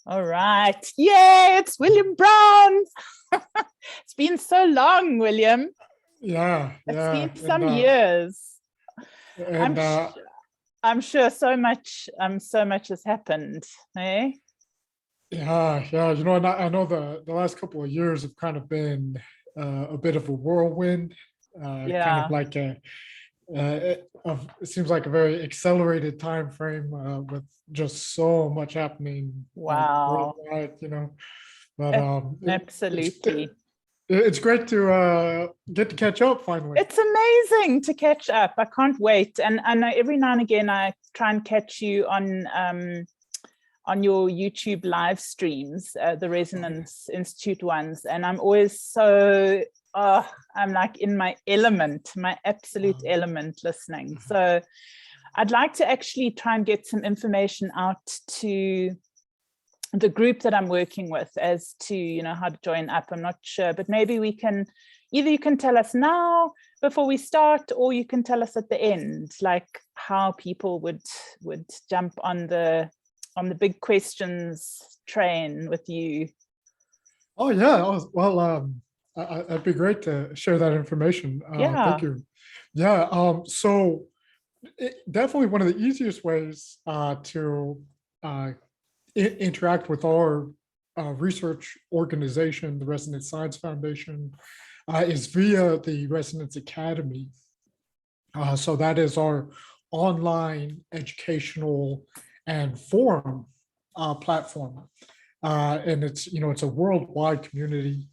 All right. Yay, it's William Brown. It's been so long, William. Yeah, It's yeah. been some years. And I'm sure so much has happened. Eh? yeah. And I know the last couple of years have kind of been a bit of a whirlwind, kind of Yeah. like it seems like a very accelerated time frame with just so much happening, like Wow. worldwide. But Absolutely. it's great to get to catch up finally. It's amazing to catch up. I can't wait. And I know every now and again I try and catch you on your YouTube live streams, the Resonance Institute ones, and I'm always so I'm like in my element, my absolute element listening. So I'd like to actually try and get some information out to the group that I'm working with as to, how to join up. I'm not sure, but maybe we can, either you can tell us now before we start, or you can tell us at the end, like how people would jump on the big questions train with you. Oh yeah, well, it'd be great to share that information. Yeah. Thank you. Yeah, so definitely one of the easiest ways to interact with our research organization, the Resonance Science Foundation, is via the Resonance Academy. So that is our online educational and forum platform. And it's a worldwide community.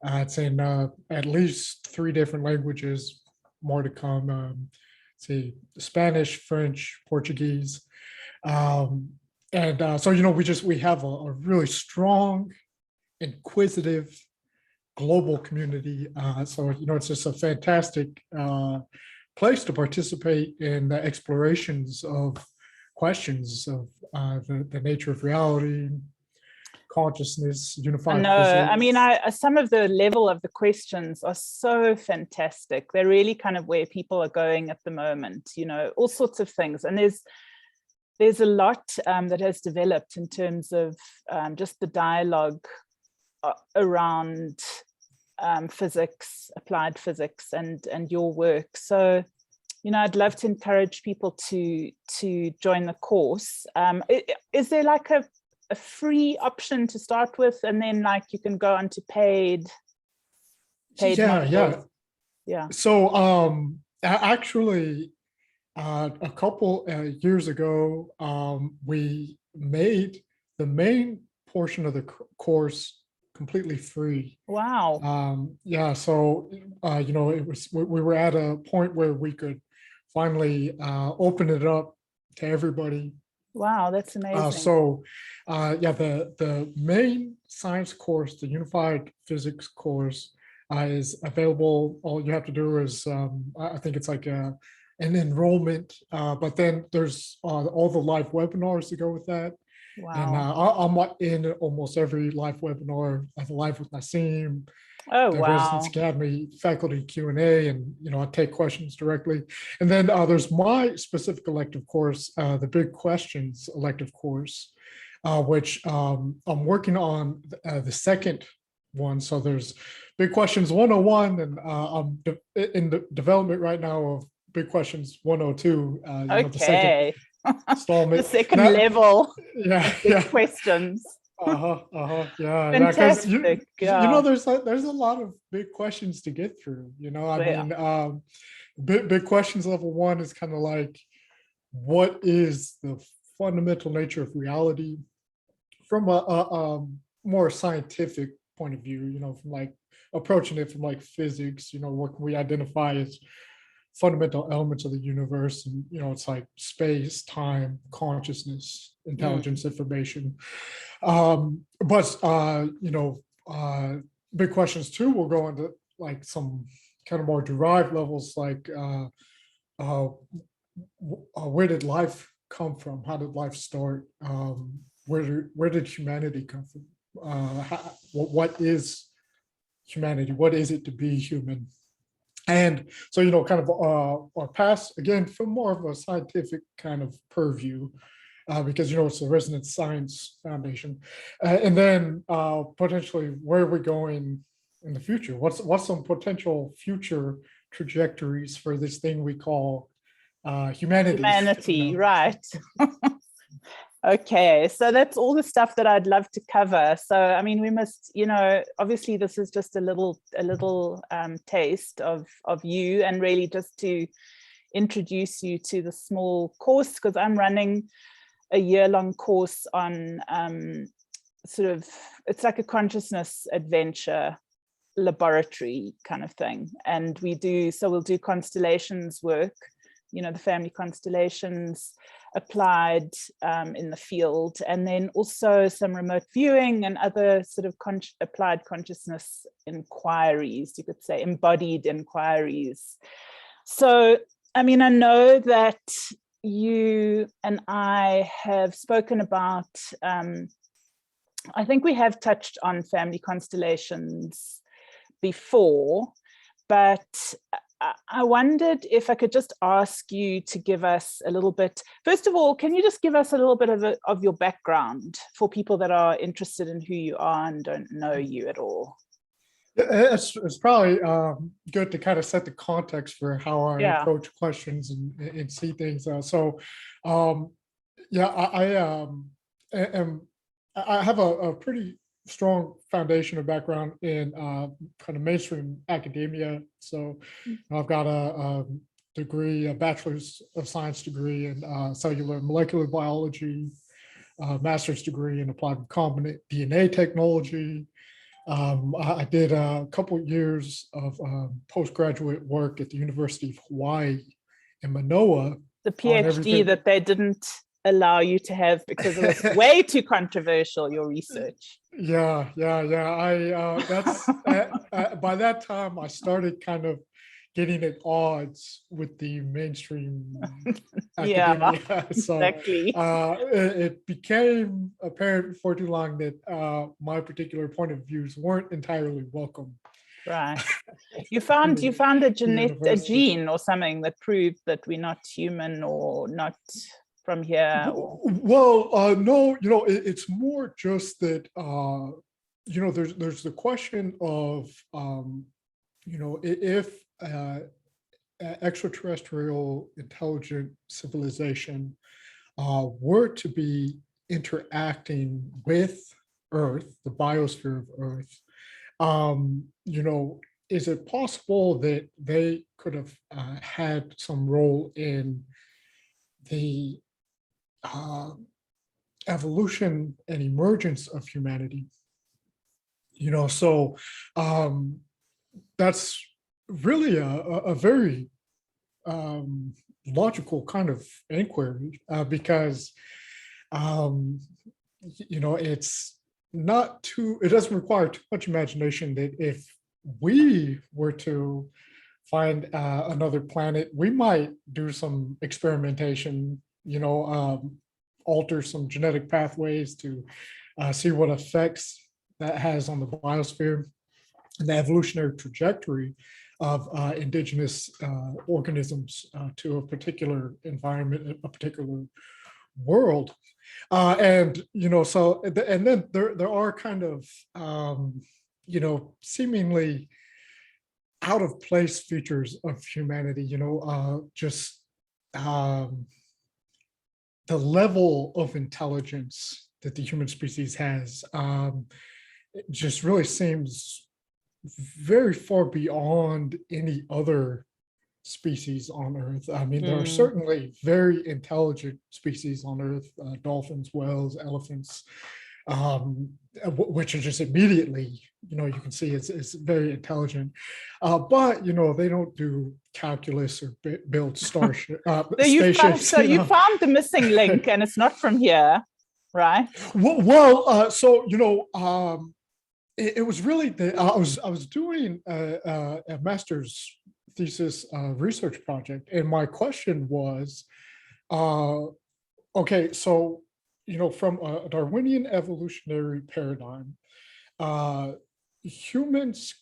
It's in at least 3 different languages, more to come. Say Spanish, French, Portuguese. So we have a really strong, inquisitive, global community. So it's just a fantastic place to participate in the explorations of questions of the nature of reality, consciousness, unified physics. I mean, some of the level of the questions are so fantastic. They're really kind of where people are going at the moment, all sorts of things. And there's a lot that has developed in terms of just the dialogue around physics, applied physics, and your work. So, I'd love to encourage people to join the course. Is there like a free option to start with, and then like you can go on to paid modules? Yeah. So actually, a couple years ago, we made the main portion of the course completely free. Wow. Yeah, so we were at a point where we could finally open it up to everybody. Wow, that's amazing. The main science course, the unified physics course, is available. All you have to do is I think it's like an enrollment, but then there's all the live webinars to go with that. Wow. And I'm in almost every live webinar, like live with Nassim, the Resonance Academy faculty Q&A, and I take questions directly. And then there's my specific elective course, the Big Questions elective course, which I'm working on the second one. So there's Big Questions 101, and I'm in the development right now of Big Questions 102. Okay. The second installment. The second level. Yeah. Big questions. Yeah. Fantastic. There's a lot of big questions to get through. Big questions level 1 is kind of like, what is the fundamental nature of reality from a more scientific point of view? From like approaching it from like physics. What can we identify as fundamental elements of the universe? And it's like space, time, consciousness, intelligence, information. Big questions 2 will go into like some kind of more derived levels, like where did life come from? How did life start? Where did humanity come from? What is humanity? What is it to be human? And so, kind of our past, again, from more of a scientific kind of purview, because it's the Resonance Science Foundation, and then potentially where are we going in the future? What's some potential future trajectories for this thing we call humanity? Humanity, right? Okay, so that's all the stuff that I'd love to cover. So, I mean, we must, obviously this is just a little taste of you, and really just to introduce you to the small course, because I'm running a year-long course on it's like a consciousness adventure laboratory kind of thing. And we'll do constellations work, the family constellations applied in the field, and then also some remote viewing and other sort of applied consciousness inquiries, you could say, embodied inquiries. So, I mean, I know that you and I have spoken about, I think we have touched on family constellations before, but I wondered if I could just ask you to give us a little bit. First of all, can you just give us a little bit of your background for people that are interested in who you are and don't know you at all? It's probably good to kind of set the context for how I approach questions and see things. I have a pretty strong foundation or background in kind of mainstream academia. So I've got a degree, a bachelor's of science degree in cellular molecular biology, master's degree in applied recombinant DNA technology. I did a couple of years of postgraduate work at the University of Hawaii in Manoa. The PhD that they didn't allow you to have because it was way too controversial, your research. Yeah. That's by that time I started kind of getting at odds with the mainstream academia. So exactly. It became apparent before too long that my particular point of views weren't entirely welcome. Right. You found a gene or something that proved that we're not human or not from here? Well, no, it's more just that, there's the question of, if extraterrestrial intelligent civilization were to be interacting with Earth, the biosphere of Earth, is it possible that they could have had some role in the evolution and emergence of humanity? So that's really a very logical kind of inquiry, because it's not too, it doesn't require too much imagination that if we were to find another planet, we might do some experimentation, alter some genetic pathways to see what effects that has on the biosphere and the evolutionary trajectory of indigenous organisms to a particular environment, a particular world. And then there are kind of, seemingly out of place features of humanity, just the level of intelligence that the human species has it just really seems very far beyond any other species on Earth. I mean, there are certainly very intelligent species on Earth, dolphins, whales, elephants, which are just immediately, you can see it's very intelligent. But, they don't do calculus or build spaceships. You found the missing link and it's not from here, right? It was really I was doing a master's thesis research project, and my question was, okay, so from a Darwinian evolutionary paradigm, humans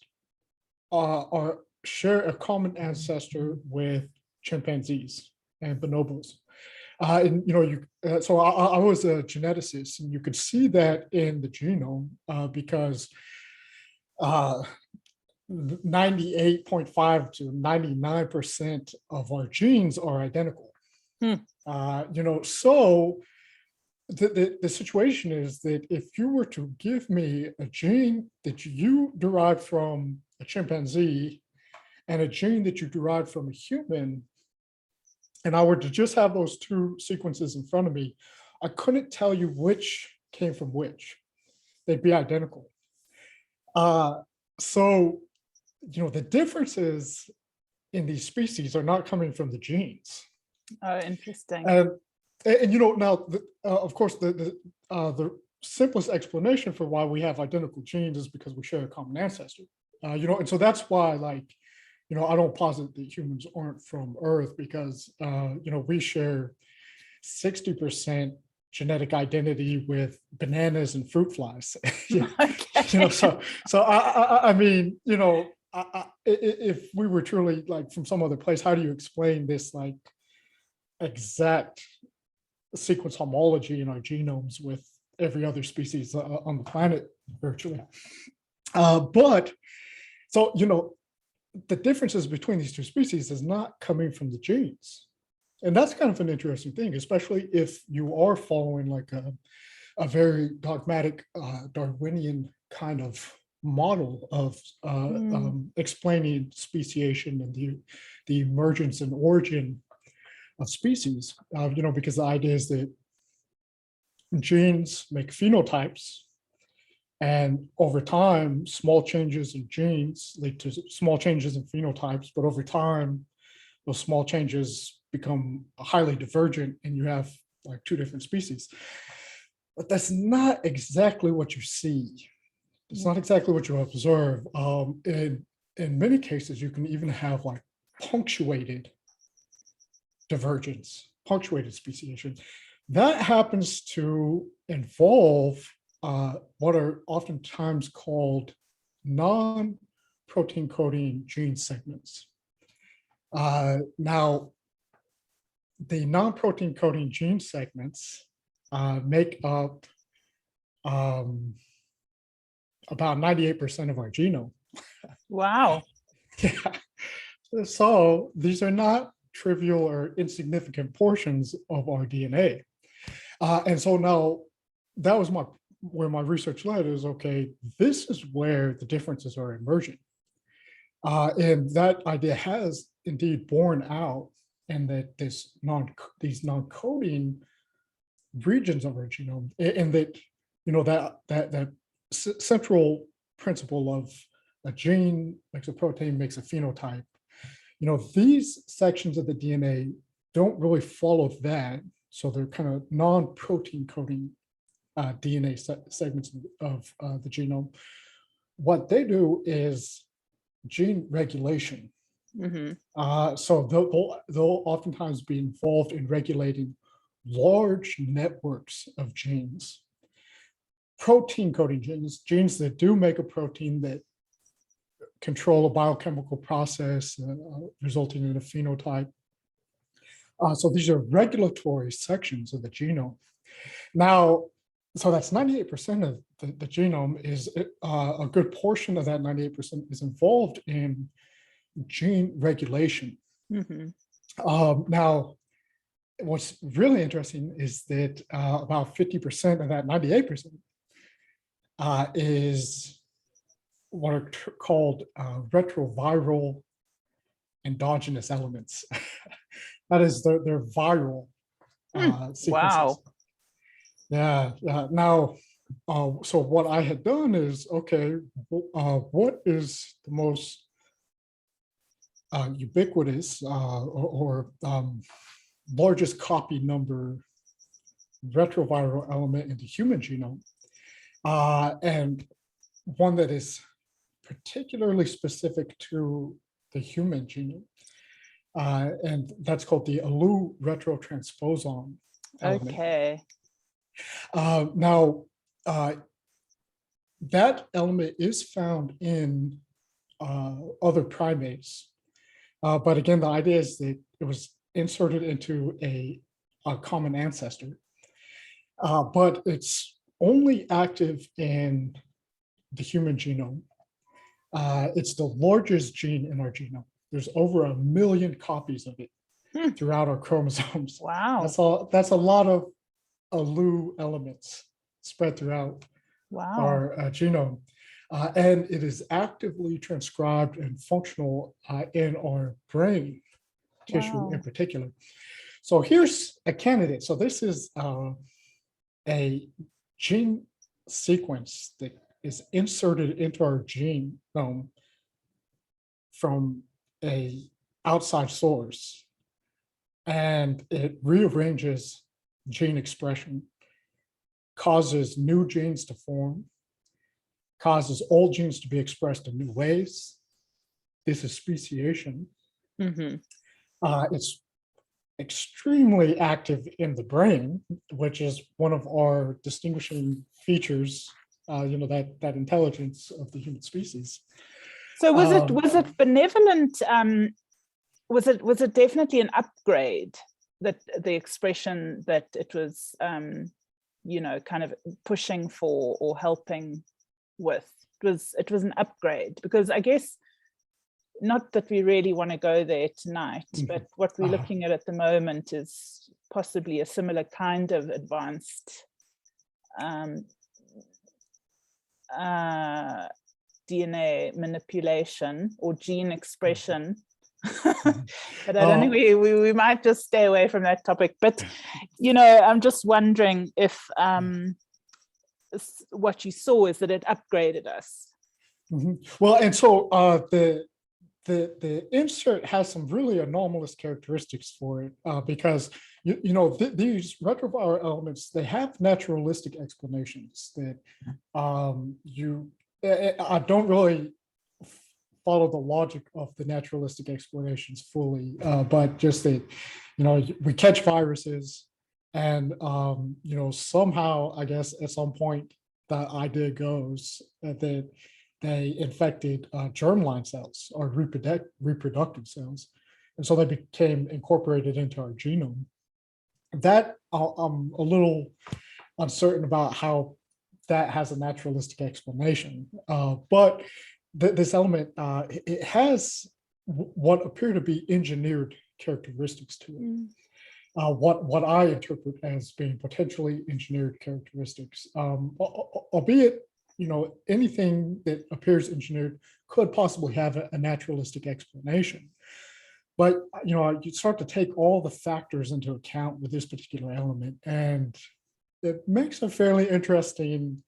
share a common ancestor with chimpanzees and bonobos. And so I was a geneticist, and you could see that in the genome because 98.5 to 99% of our genes are identical. So the situation is that if you were to give me a gene that you derived from a chimpanzee and a gene that you derived from a human, and I were to just have those two sequences in front of me, I couldn't tell you which came from which. They'd be identical. So the differences in these species are not coming from the genes. Oh, interesting. Now, of course, the simplest explanation for why we have identical genes is because we share a common ancestor. And so that's why, like, I don't posit that humans aren't from Earth because, we share 60% genetic identity with bananas and fruit flies. Okay. So I mean, if we were truly like from some other place, how do you explain this like exact sequence homology in our genomes with every other species on the planet virtually? But so, the differences between these two species is not coming from the genes. And that's kind of an interesting thing, especially if you are following like a very dogmatic Darwinian kind of model of explaining speciation and the emergence and origin of species, because the idea is that genes make phenotypes, and over time, small changes in genes lead to small changes in phenotypes, but over time, those small changes become highly divergent and you have like two different species. But that's not exactly what you see. It's not exactly what you observe. In many cases, you can even have like punctuated divergence, punctuated speciation. That happens to involve what are oftentimes called non-protein coding gene segments. Now, the non-protein coding gene segments make up about 98% of our genome. Wow. Yeah. So these are not trivial or insignificant portions of our DNA. And so now that was where my research led is, okay, this is where the differences are emerging. And that idea has indeed borne out, and that these non-coding regions of our genome, and that that central principle of a gene makes a protein, makes a phenotype. These sections of the DNA don't really follow that, so they're kind of non-protein coding DNA segments of the genome. What they do is gene regulation. So they'll oftentimes be involved in regulating large networks of genes, protein coding genes that do make a protein that control a biochemical process resulting in a phenotype. So these are regulatory sections of the genome. Now, so that's 98% of the genome. Is a good portion of that 98% is involved in gene regulation. Now, what's really interesting is that about 50% of that 98% is what are called retroviral endogenous elements. That is, they're viral sequences. Wow. Yeah. Now, so what I had done is, okay, what is the most ubiquitous or largest copy number retroviral element in the human genome, and one that is particularly specific to the human genome, and that's called the ALU retrotransposon element. Okay. Now, that element is found in other primates, but again, the idea is that it was inserted into a a common ancestor, but it's only active in the human genome. It's the largest gene in our genome. There's over 1 million copies of it throughout our chromosomes. Wow. That's a lot of ALU elements spread throughout our genome. And it is actively transcribed and functional in our brain tissue in particular. So here's a candidate. So this is a gene sequence that is inserted into our genome from a outside source, and it rearranges gene expression, causes new genes to form, causes old genes to be expressed in new ways. This is speciation. It's extremely active in the brain, which is one of our distinguishing features, that intelligence of the human species. So was it benevolent? Was it definitely an upgrade, that the expression that it was, kind of pushing for or helping with? It was an upgrade, because I guess, not that we really want to go there tonight, but what we're looking at the moment is possibly a similar kind of advanced DNA manipulation or gene expression. But I don't think we might just stay away from that topic. But, I'm just wondering if what you saw is that it upgraded us. Well, and so the insert has some really anomalous characteristics for it, because these retroviral elements, they have naturalistic explanations that I don't really follow the logic of the naturalistic explanations fully, but just that we catch viruses, and somehow, I guess at some point the idea goes that they infected germline cells or reproductive cells. And so they became incorporated into our genome. That I'm a little uncertain about how that has a naturalistic explanation. But this element, it has what appear to be engineered characteristics to it. What I interpret as being potentially engineered characteristics, albeit anything that appears engineered could possibly have a naturalistic explanation. But, you start to take all the factors into account with this particular element, and it makes a fairly interesting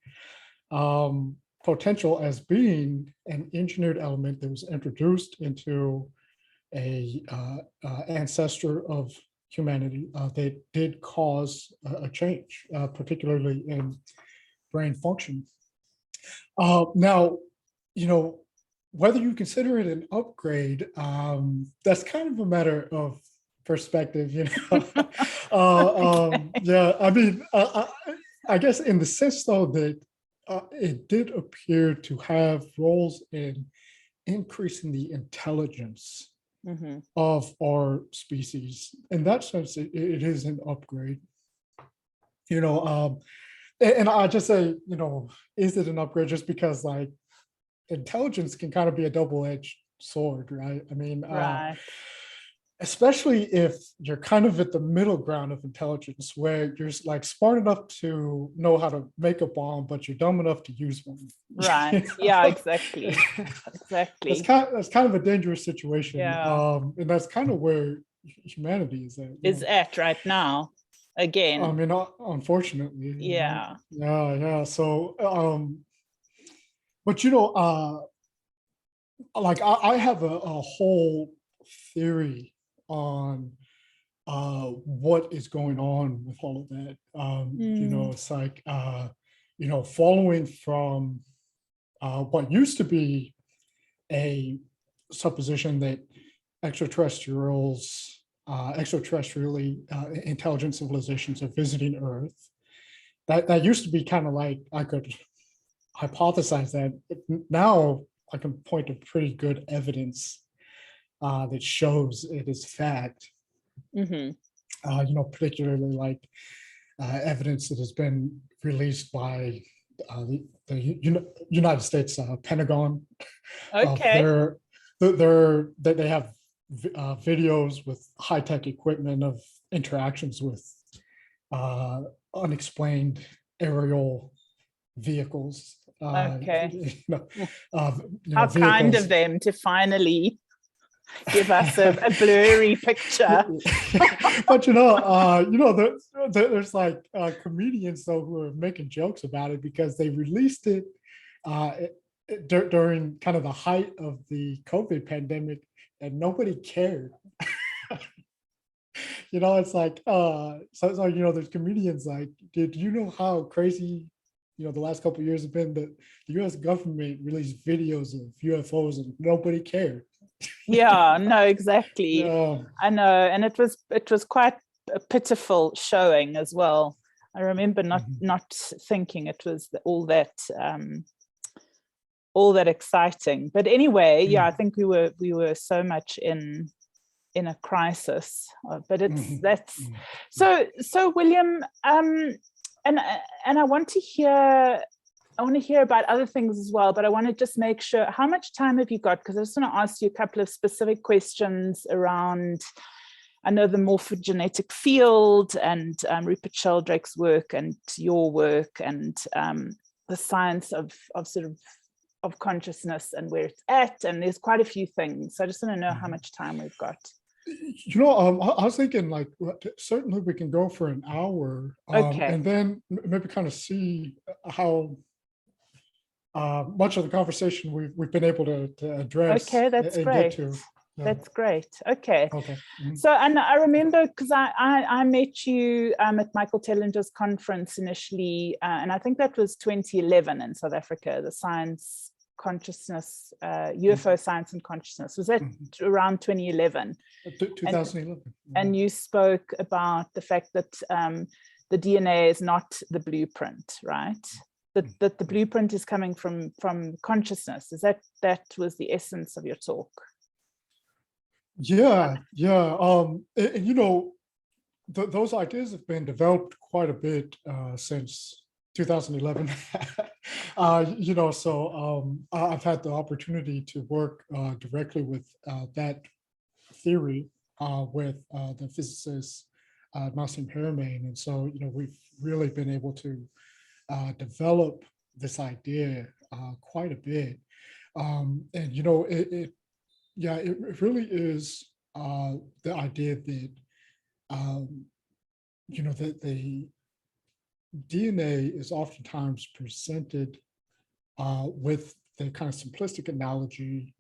potential as being an engineered element that was introduced into a ancestor of humanity that did cause a change, particularly in brain function. Now, whether you consider it an upgrade, that's kind of a matter of perspective, Yeah, I mean, I guess in the sense, though, that it did appear to have roles in increasing the intelligence of our species. In that sense, it is an upgrade. And I just say, is it an upgrade just because, like, intelligence can kind of be a double-edged sword, right? I mean, especially if you're kind of at the middle ground of intelligence, where you're like smart enough to know how to make a bomb, but you're dumb enough to use one. Right. Yeah, exactly. Exactly. That's kind of a dangerous situation. Yeah. And that's kind of where humanity is at. Is at right now. Again. I mean, unfortunately. Yeah. Yeah. So, but like I have a whole theory on what is going on with all of that. It's like following from what used to be a supposition that extraterrestrially intelligent civilizations are visiting Earth. That used to be kind of like, I could hypothesize that. Now I can point to pretty good evidence that shows it is fact. particularly like evidence that has been released by the United States Pentagon of Okay. that they have videos with high-tech equipment of interactions with unexplained aerial vehicles. Okay. How kind Vehicles. of them to finally give us a blurry picture. But there's like comedians though who are making jokes about it because they released it during kind of the height of the COVID pandemic, and nobody cared. It's like there's comedians like, did you know how crazy the last couple of years have been that the US government released videos of UFOs and nobody cared? Yeah, no, exactly. Yeah. I know, and it was quite a pitiful showing as well. I remember not thinking it was all that exciting. But anyway, yeah, I think we were so much in a crisis. But that's so William. And I want to hear about other things as well, but I want to just make sure, how much time have you got? Because I just want to ask you a couple of specific questions around, I know, the morphogenetic field and Rupert Sheldrake's work and your work and the science of consciousness and where it's at. And there's quite a few things. So I just want to know how much time we've got. I was thinking like, certainly we can go for an hour, Okay. and then maybe kind of see how much of the conversation we've been able to address. Okay, that's and great. Get to. Yeah. That's great. Okay. Okay. So, and I remember because I met you at Michael Tellinger's conference initially, and I think that was 2011 in South Africa, the science consciousness, UFO science and consciousness. Was that around 2011? 2011. And you spoke about the fact that the DNA is not the blueprint, right? That the blueprint is coming from consciousness. Is that was the essence of your talk? Yeah. Those ideas have been developed quite a bit since 2011. I've had the opportunity to work directly with that theory with the physicist Nassim Harramein, and so we've really been able to develop this idea quite a bit, and it really is the idea that that the DNA is oftentimes presented with the kind of simplistic analogy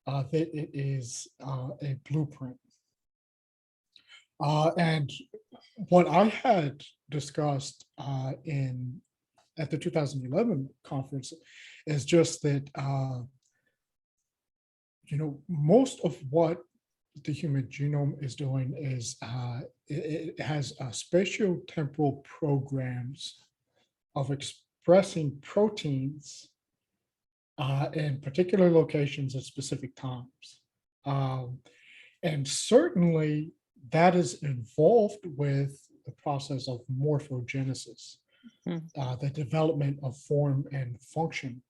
that it is a blueprint. And what I had discussed at the 2011 conference is just that most of what the human genome is doing is it has spatiotemporal programs of expressing proteins in particular locations at specific times. And certainly that is involved with the process of morphogenesis, the development of form and function.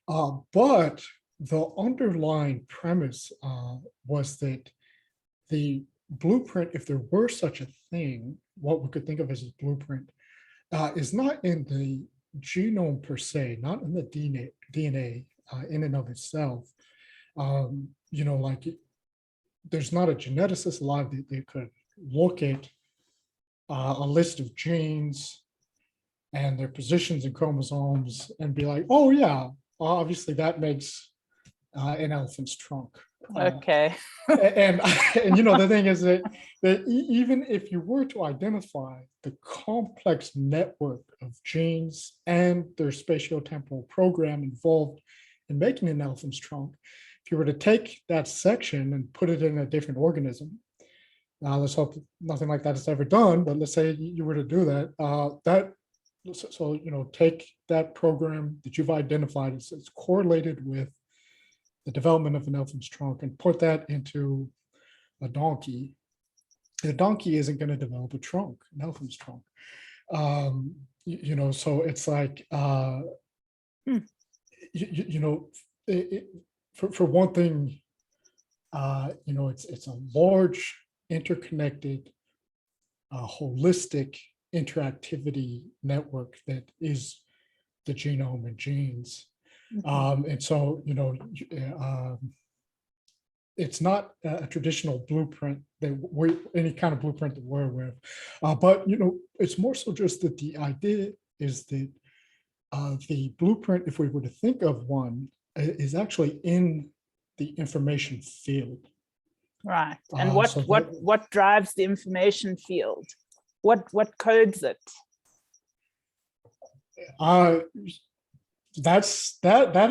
But the underlying premise was that the blueprint, if there were such a thing, what we could think of as a blueprint, is not in the genome per se, not in the DNA in and of itself. There's not a geneticist alive that they could look at a list of genes and their positions in chromosomes and be like, oh yeah, obviously that makes an elephant's trunk. Okay. And the thing is that even if you were to identify the complex network of genes and their spatiotemporal program involved in making an elephant's trunk, if you were to take that section and put it in a different organism, let's hope nothing like that is ever done, but let's say you were to do that, take that program that you've identified, it's correlated with the development of an elephant's trunk, and put that into a donkey, the donkey isn't going to develop a trunk, an elephant's trunk. So it's like, for one thing, it's a large, interconnected, holistic interactivity network that is the genome and genes. And so, it's not a traditional blueprint any kind of blueprint that we're aware of. But, it's more so just that the idea is that the blueprint, if we were to think of one, is actually in the information field. Right. And what drives the information field? What codes it? That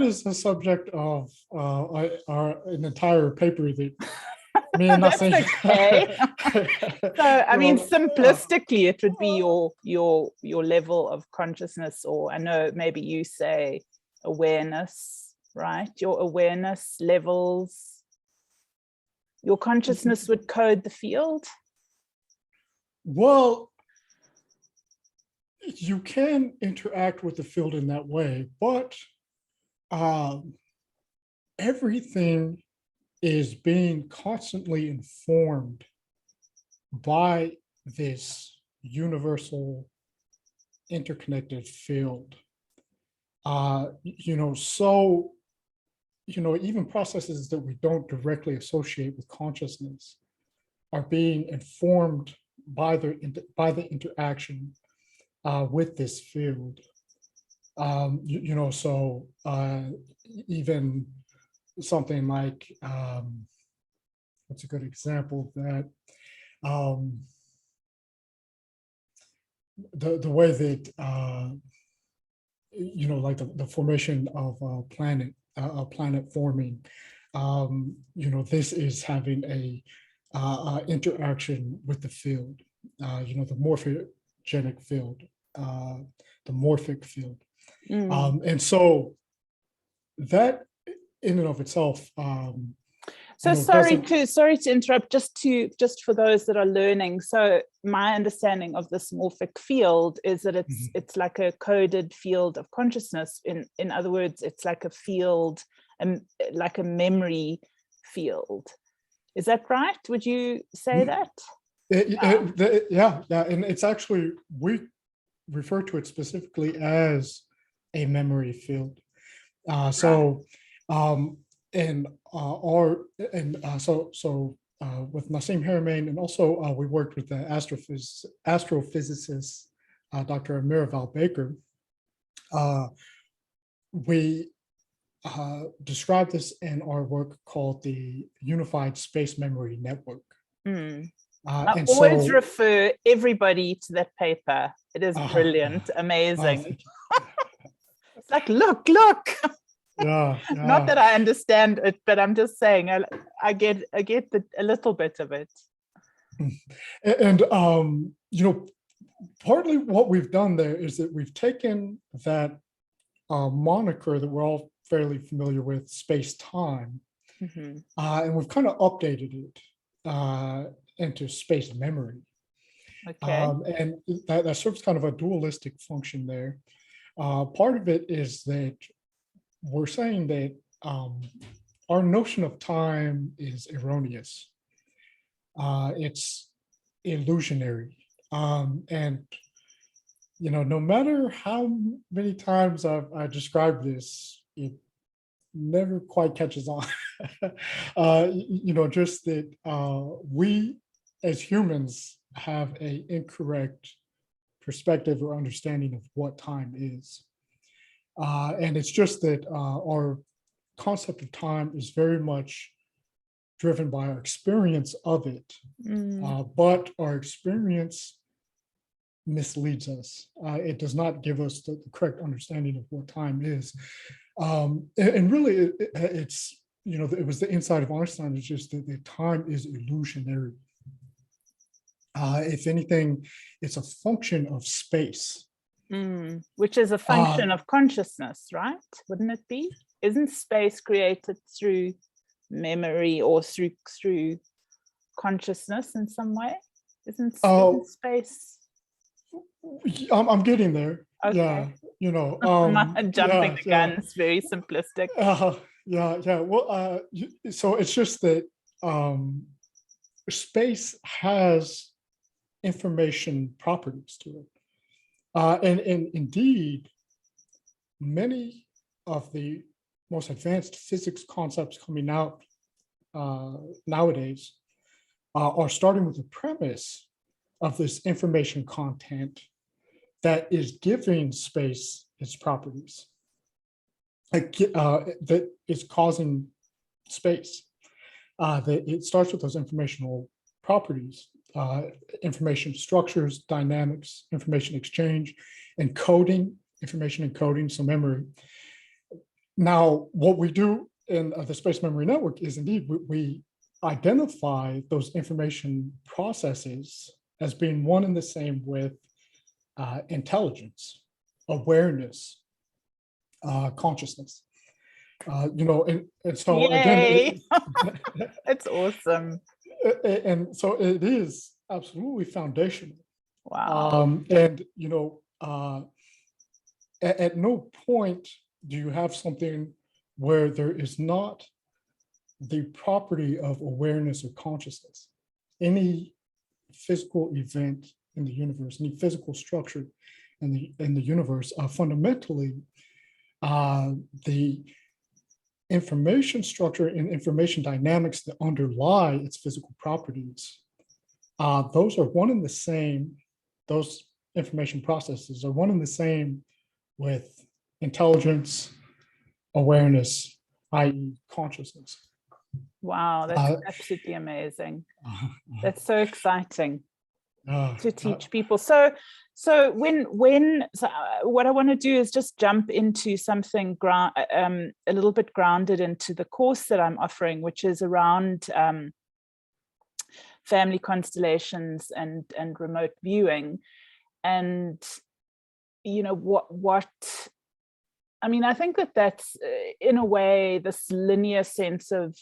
is the subject of an entire paper that me and That's Nassim. okay. So I mean, simplistically, it would be your level of consciousness, or I know maybe you say awareness, right? Your awareness levels. Your consciousness would code the field? Well, you can interact with the field in that way, but everything is being constantly informed by this universal interconnected field. Even processes that we don't directly associate with consciousness are being informed by the interaction with this field. Even something like, what's a good example of that? The way that, like the formation of a planet forming, this is having a interaction with the field, the morphogenic field, the morphic field. And so that in and of itself, so sorry to interrupt, just for those that are learning. So my understanding of this morphic field is that it's like a coded field of consciousness. In other words, it's like a field, like a memory field. Is that right? Would you say that? Yeah, and it's actually, we refer to it specifically as a memory field. With Nassim Harramein, and also we worked with the astrophysicist Dr. About Baker. We describe this in our work called the Unified Space Memory Network. I always refer everybody to that paper. It is brilliant, amazing. It's like, look. Yeah. Not that I understand it, but I'm just saying I get a little bit of it. And partly what we've done there is that we've taken that moniker that we're all fairly familiar with, space-time, and we've kind of updated it into space memory. Okay. And that serves kind of a dualistic function there. Part of it is that we're saying that our notion of time is erroneous. It's illusionary. And, no matter how many times I describe this, it never quite catches on. Just that we as humans have an incorrect perspective or understanding of what time is. And it's just that our concept of time is very much driven by our experience of it, but our experience misleads us. It does not give us the correct understanding of what time is. And really, it's, it was the insight of Einstein, it's just that the time is illusionary. If anything, it's a function of space. Which is a function of consciousness, right? Wouldn't it be? Isn't space created through memory or through consciousness in some way? Isn't Oh, space? I'm getting there. Okay. Yeah, I'm jumping yeah, the gun. It's very simplistic. yeah. Well, so it's just that space has information properties to it, and indeed, many of the most advanced physics concepts coming out nowadays are starting with the premise of this information content that is giving space its properties, that is causing space. That it starts with those informational properties, information structures, dynamics, information exchange, encoding, information encoding, so memory. Now, what we do in the Space Memory Network is indeed we identify those information processes as being one and the same with intelligence, awareness, consciousness. And so Yay! again, It's awesome. and so it is absolutely foundational. Wow. And at no point do you have something where there is not the property of awareness or consciousness. Any physical event in the universe, any physical structure in the universe, fundamentally, the information structure and information dynamics that underlie its physical properties, those are one and the same. Those information processes are one and the same with intelligence, awareness, i.e., consciousness. Wow, that's absolutely amazing. That's so exciting to teach people. So what I want to do is just jump into something a little bit grounded into the course that I'm offering, which is around family constellations and remote viewing. And what I mean, I think that's in a way this linear sense of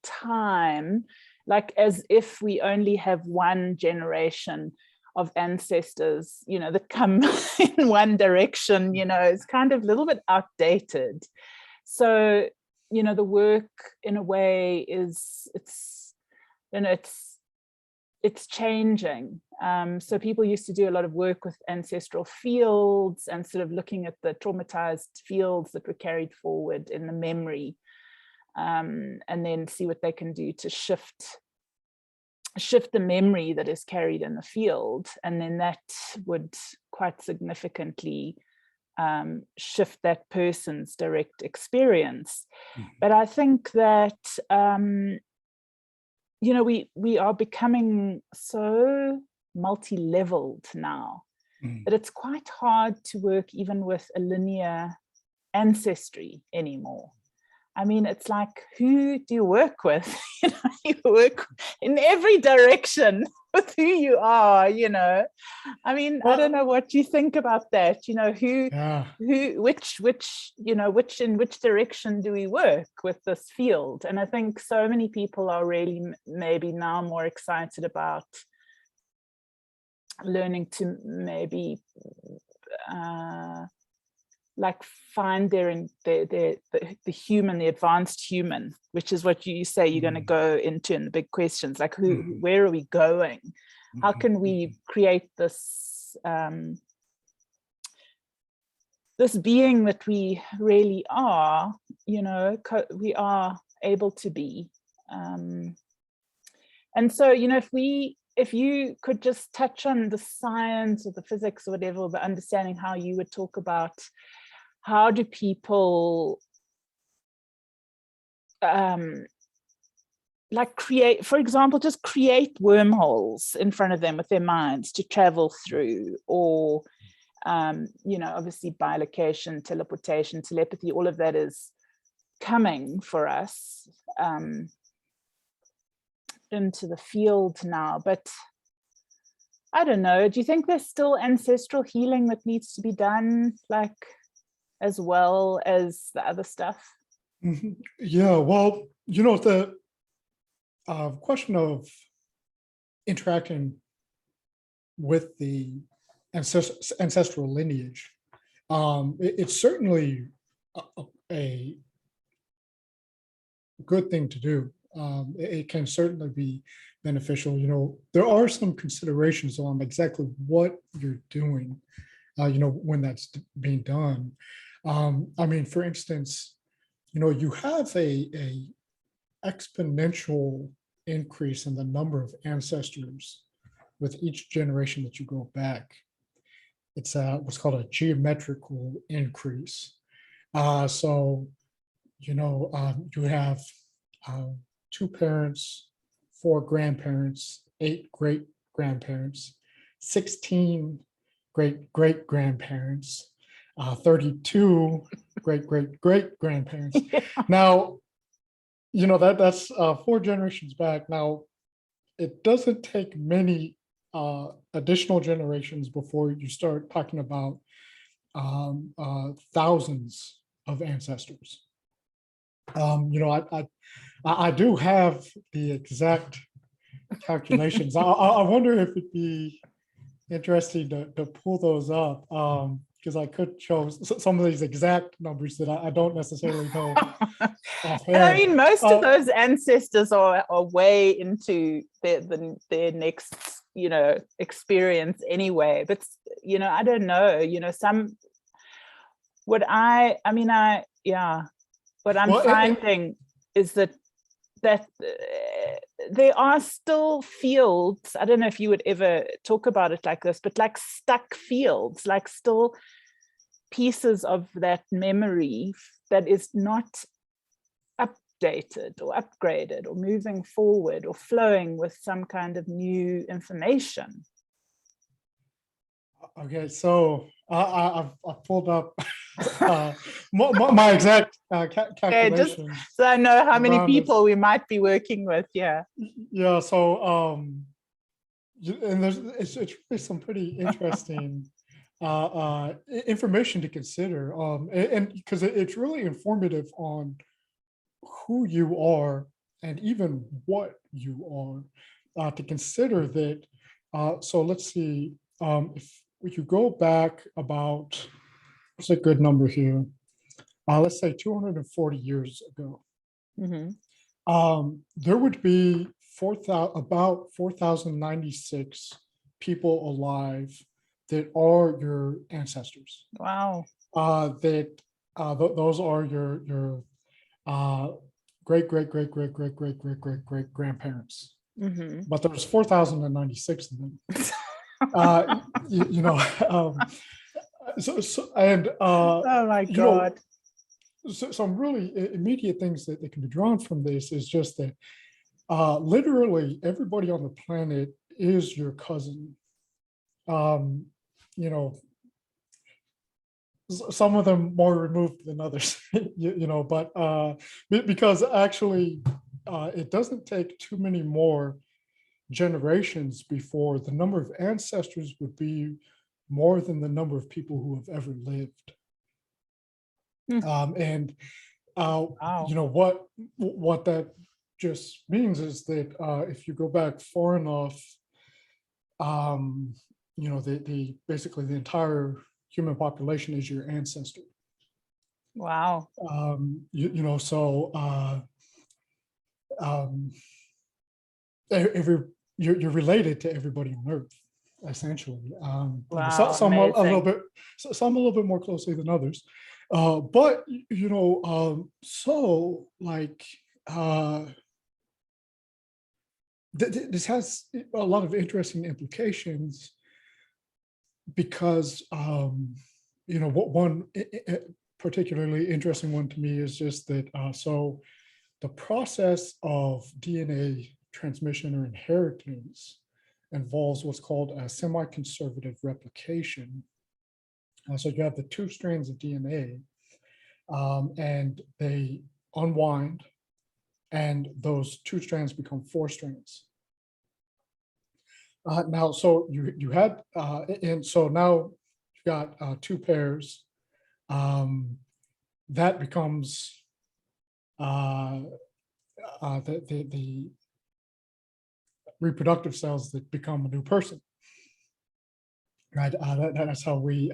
time, like as if we only have one generation of ancestors, that come in one direction, it's kind of a little bit outdated. So, the work in a way it's changing. So people used to do a lot of work with ancestral fields and sort of looking at the traumatized fields that were carried forward in the memory, and then see what they can do to shift the memory that is carried in the field. And then that would quite significantly shift that person's direct experience. But I think that we are becoming so multi-leveled now that it's quite hard to work even with a linear ancestry anymore. I mean, it's like, who do you work with? You work in every direction with who you are, I mean, I don't know what you think about that, in which direction do we work with this field? And I think so many people are really maybe now more excited about learning to maybe like find the human, the advanced human, which is what you say you're going to go into in the big questions, like where are we going? How can we create this this being that we really are, we are able to be. And so, if you could just touch on the science or the physics or whatever, or the understanding, how you would talk about how do people like create, for example, just create wormholes in front of them with their minds to travel through, or obviously bilocation, teleportation, telepathy, all of that is coming for us into the field now. But I don't know, do you think there's still ancestral healing that needs to be done, like as well as the other stuff? Yeah, well, the question of interacting with the ancestral lineage, it's certainly a good thing to do. It can certainly be beneficial. There are some considerations on exactly what you're doing, when that's being done. I mean, for instance, you have a exponential increase in the number of ancestors with each generation that you go back. It's what's called a geometrical increase. So, you have 2 parents, 4 grandparents, 8 great grandparents, 16 great great grandparents, 32 great great great grandparents. Yeah. Now, that's 4 generations back. Now, it doesn't take many additional generations before you start talking about thousands of ancestors. I do have the exact calculations. I wonder if it'd be interesting to pull those up, because I could show some of these exact numbers that I don't necessarily know offhand. And I mean, most of those ancestors are way into their next, experience anyway. But I don't know. What I'm finding is that there are still fields. I don't know if you would ever talk about it like this, but like stuck fields, like still pieces of that memory that is not updated or upgraded or moving forward or flowing with some kind of new information. Okay, so I've pulled up my exact calculations. So I know how many people we might be working with. Yeah. Yeah. So and it's really some pretty interesting information to consider, and because it's really informative on who you are and even what you are, to consider that. So let's see, if you go back about, what's a good number here? Let's say 240 years ago. Mm-hmm. There would be about 4,096 people alive that are your ancestors. Wow. Those are your great great great great great great great great great grandparents. Mm-hmm. But there's 4,096 of them. Oh my God. Some really immediate things that can be drawn from this is just that literally everybody on the planet is your cousin. Some of them more removed than others, but because actually it doesn't take too many more generations before the number of ancestors would be more than the number of people who have ever lived. And wow. What that just means is that if you go back far enough, the basically the entire human population is your ancestor. Wow. You're related to everybody on Earth, essentially. Wow, some a little amazing. bit, some a little bit more closely than others. But this has a lot of interesting implications because what one particularly interesting one to me is just that so the process of DNA transmission or inheritance involves what's called a semi-conservative replication. So you have the 2 strands of DNA, and they unwind, and those 2 strands become 4 strands. Now, so you had, and so now you've got 2 pairs. That becomes the reproductive cells that become a new person, right? That's how we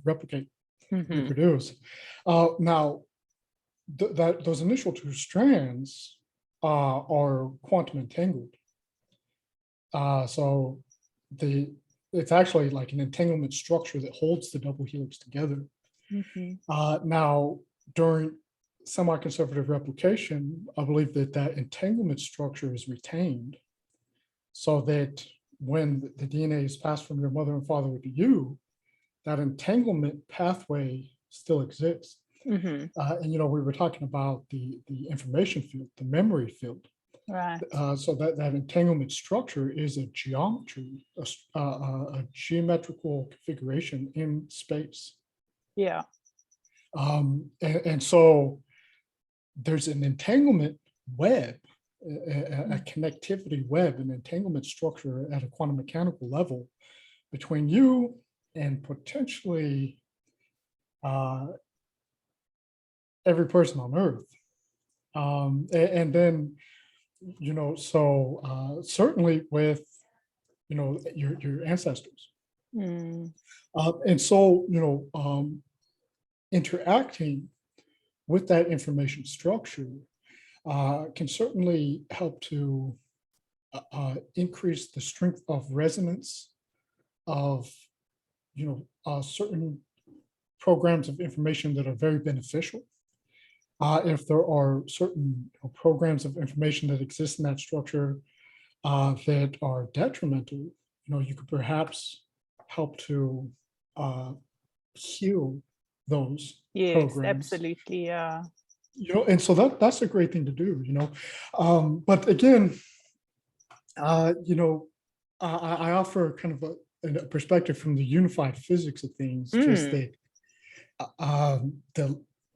replicate, reproduce. Now, those initial two strands are quantum entangled. So it's actually like an entanglement structure that holds the double helix together. Now, during semi-conservative replication, I believe that entanglement structure is retained, so that when the DNA is passed from your mother and father to you, that entanglement pathway still exists. And we were talking about the information field, the memory field. Right. So that entanglement structure is a geometry, a geometrical configuration in space. Yeah. And so there's an entanglement web, a connectivity web, an entanglement structure at a quantum mechanical level between you and potentially every person on Earth. And then, so certainly with, your ancestors. And so, interacting with that information structure can certainly help to increase the strength of resonance of, certain programs of information that are very beneficial. If there are certain programs of information that exist in that structure that are detrimental, you could perhaps help to heal those Yes, programs. absolutely. Yeah. And so that's a great thing to do, But again, I offer kind of a perspective from the unified physics of things, just that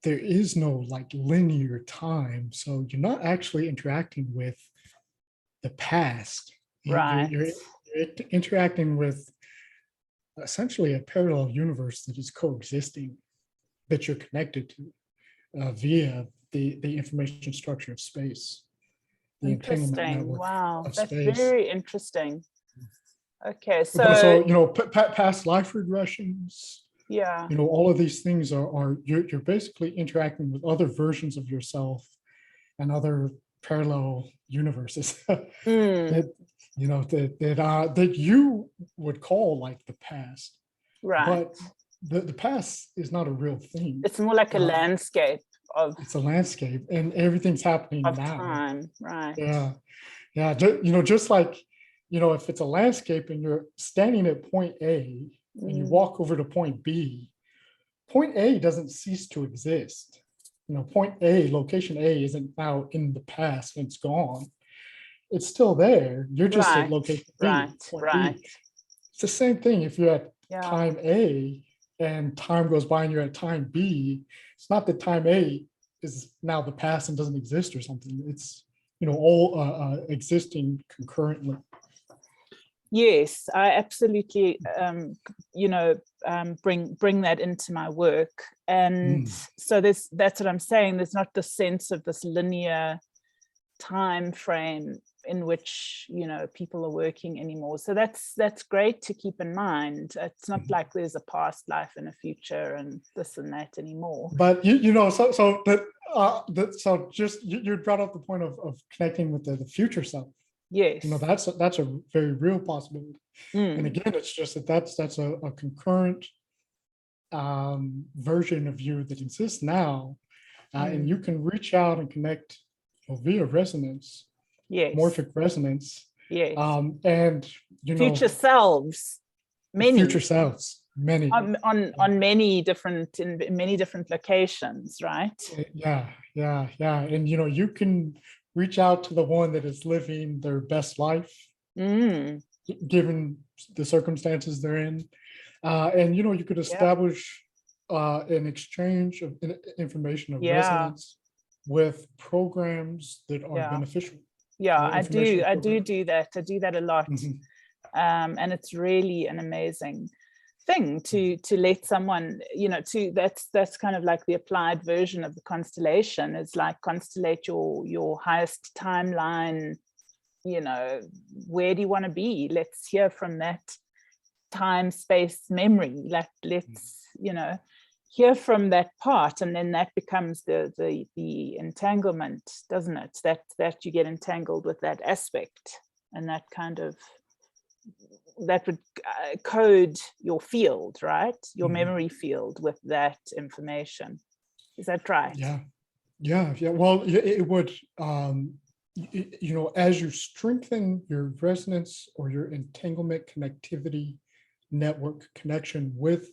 there is no like linear time. So you're not actually interacting with the past. Right. You're interacting with essentially a parallel universe that is coexisting, that you're connected to via the information structure of space, the entanglement Interesting. network Wow, of that's space. very interesting. Okay, So past life regressions. Yeah. All of these things are you're basically interacting with other versions of yourself and other parallel universes that that you would call like the past. Right. But the past is not a real thing. It's more like a landscape of. It's a landscape, and everything's happening of now. Time. Right. Yeah. Just like if it's a landscape and you're standing at point A and you walk over to point B, point A doesn't cease to exist. Point A, location A isn't now in the past and it's gone. It's still there. You're just at location B. Right. B. It's the same thing if you're at Yeah. time A and time goes by and you're at time B. It's not that time A is now the past and doesn't exist or something. It's all existing concurrently. Yes, I absolutely, bring that into my work. And so that's what I'm saying. There's not the sense of this linear time frame in which, people are working anymore. So that's great to keep in mind. It's not like there's a past life and a future and this and that anymore. But, so just you brought up the point of connecting with the future self. Yes. That's a very real possibility. And again, it's just that's a concurrent version of you that exists now. And you can reach out and connect via resonance, morphic resonance. Yes. And future selves, many future selves, many on many different in many different locations, right? Yeah. And you can reach out to the one that is living their best life, given the circumstances they're in. And, you could establish an exchange of information of resonance with programs that are beneficial. Yeah, I do that. I do that a lot. And it's really an amazing thing to let someone, that's kind of like the applied version of the constellation. It's like constellate your highest timeline you know, where do you want to be? Let's hear from that time, space, memory. Let's, you know, hear from that part, and then that becomes the entanglement, doesn't it? That you get entangled with that aspect, and that kind of, that would code your field, right? Your memory field with that information. Is that right? Yeah. Well, it would, you know, as you strengthen your resonance or your entanglement connectivity network connection with,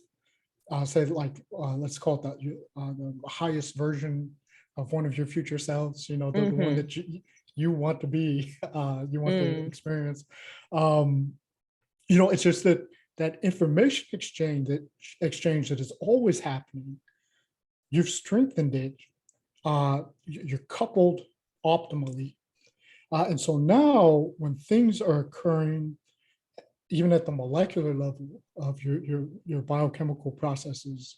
say, like, let's call it that, the highest version of one of your future selves, you know, the one that you want to be, you want to experience. You know, it's just that information exchange that is always happening, you've strengthened it, you're coupled optimally. And so now when things are occurring, even at the molecular level of your biochemical processes,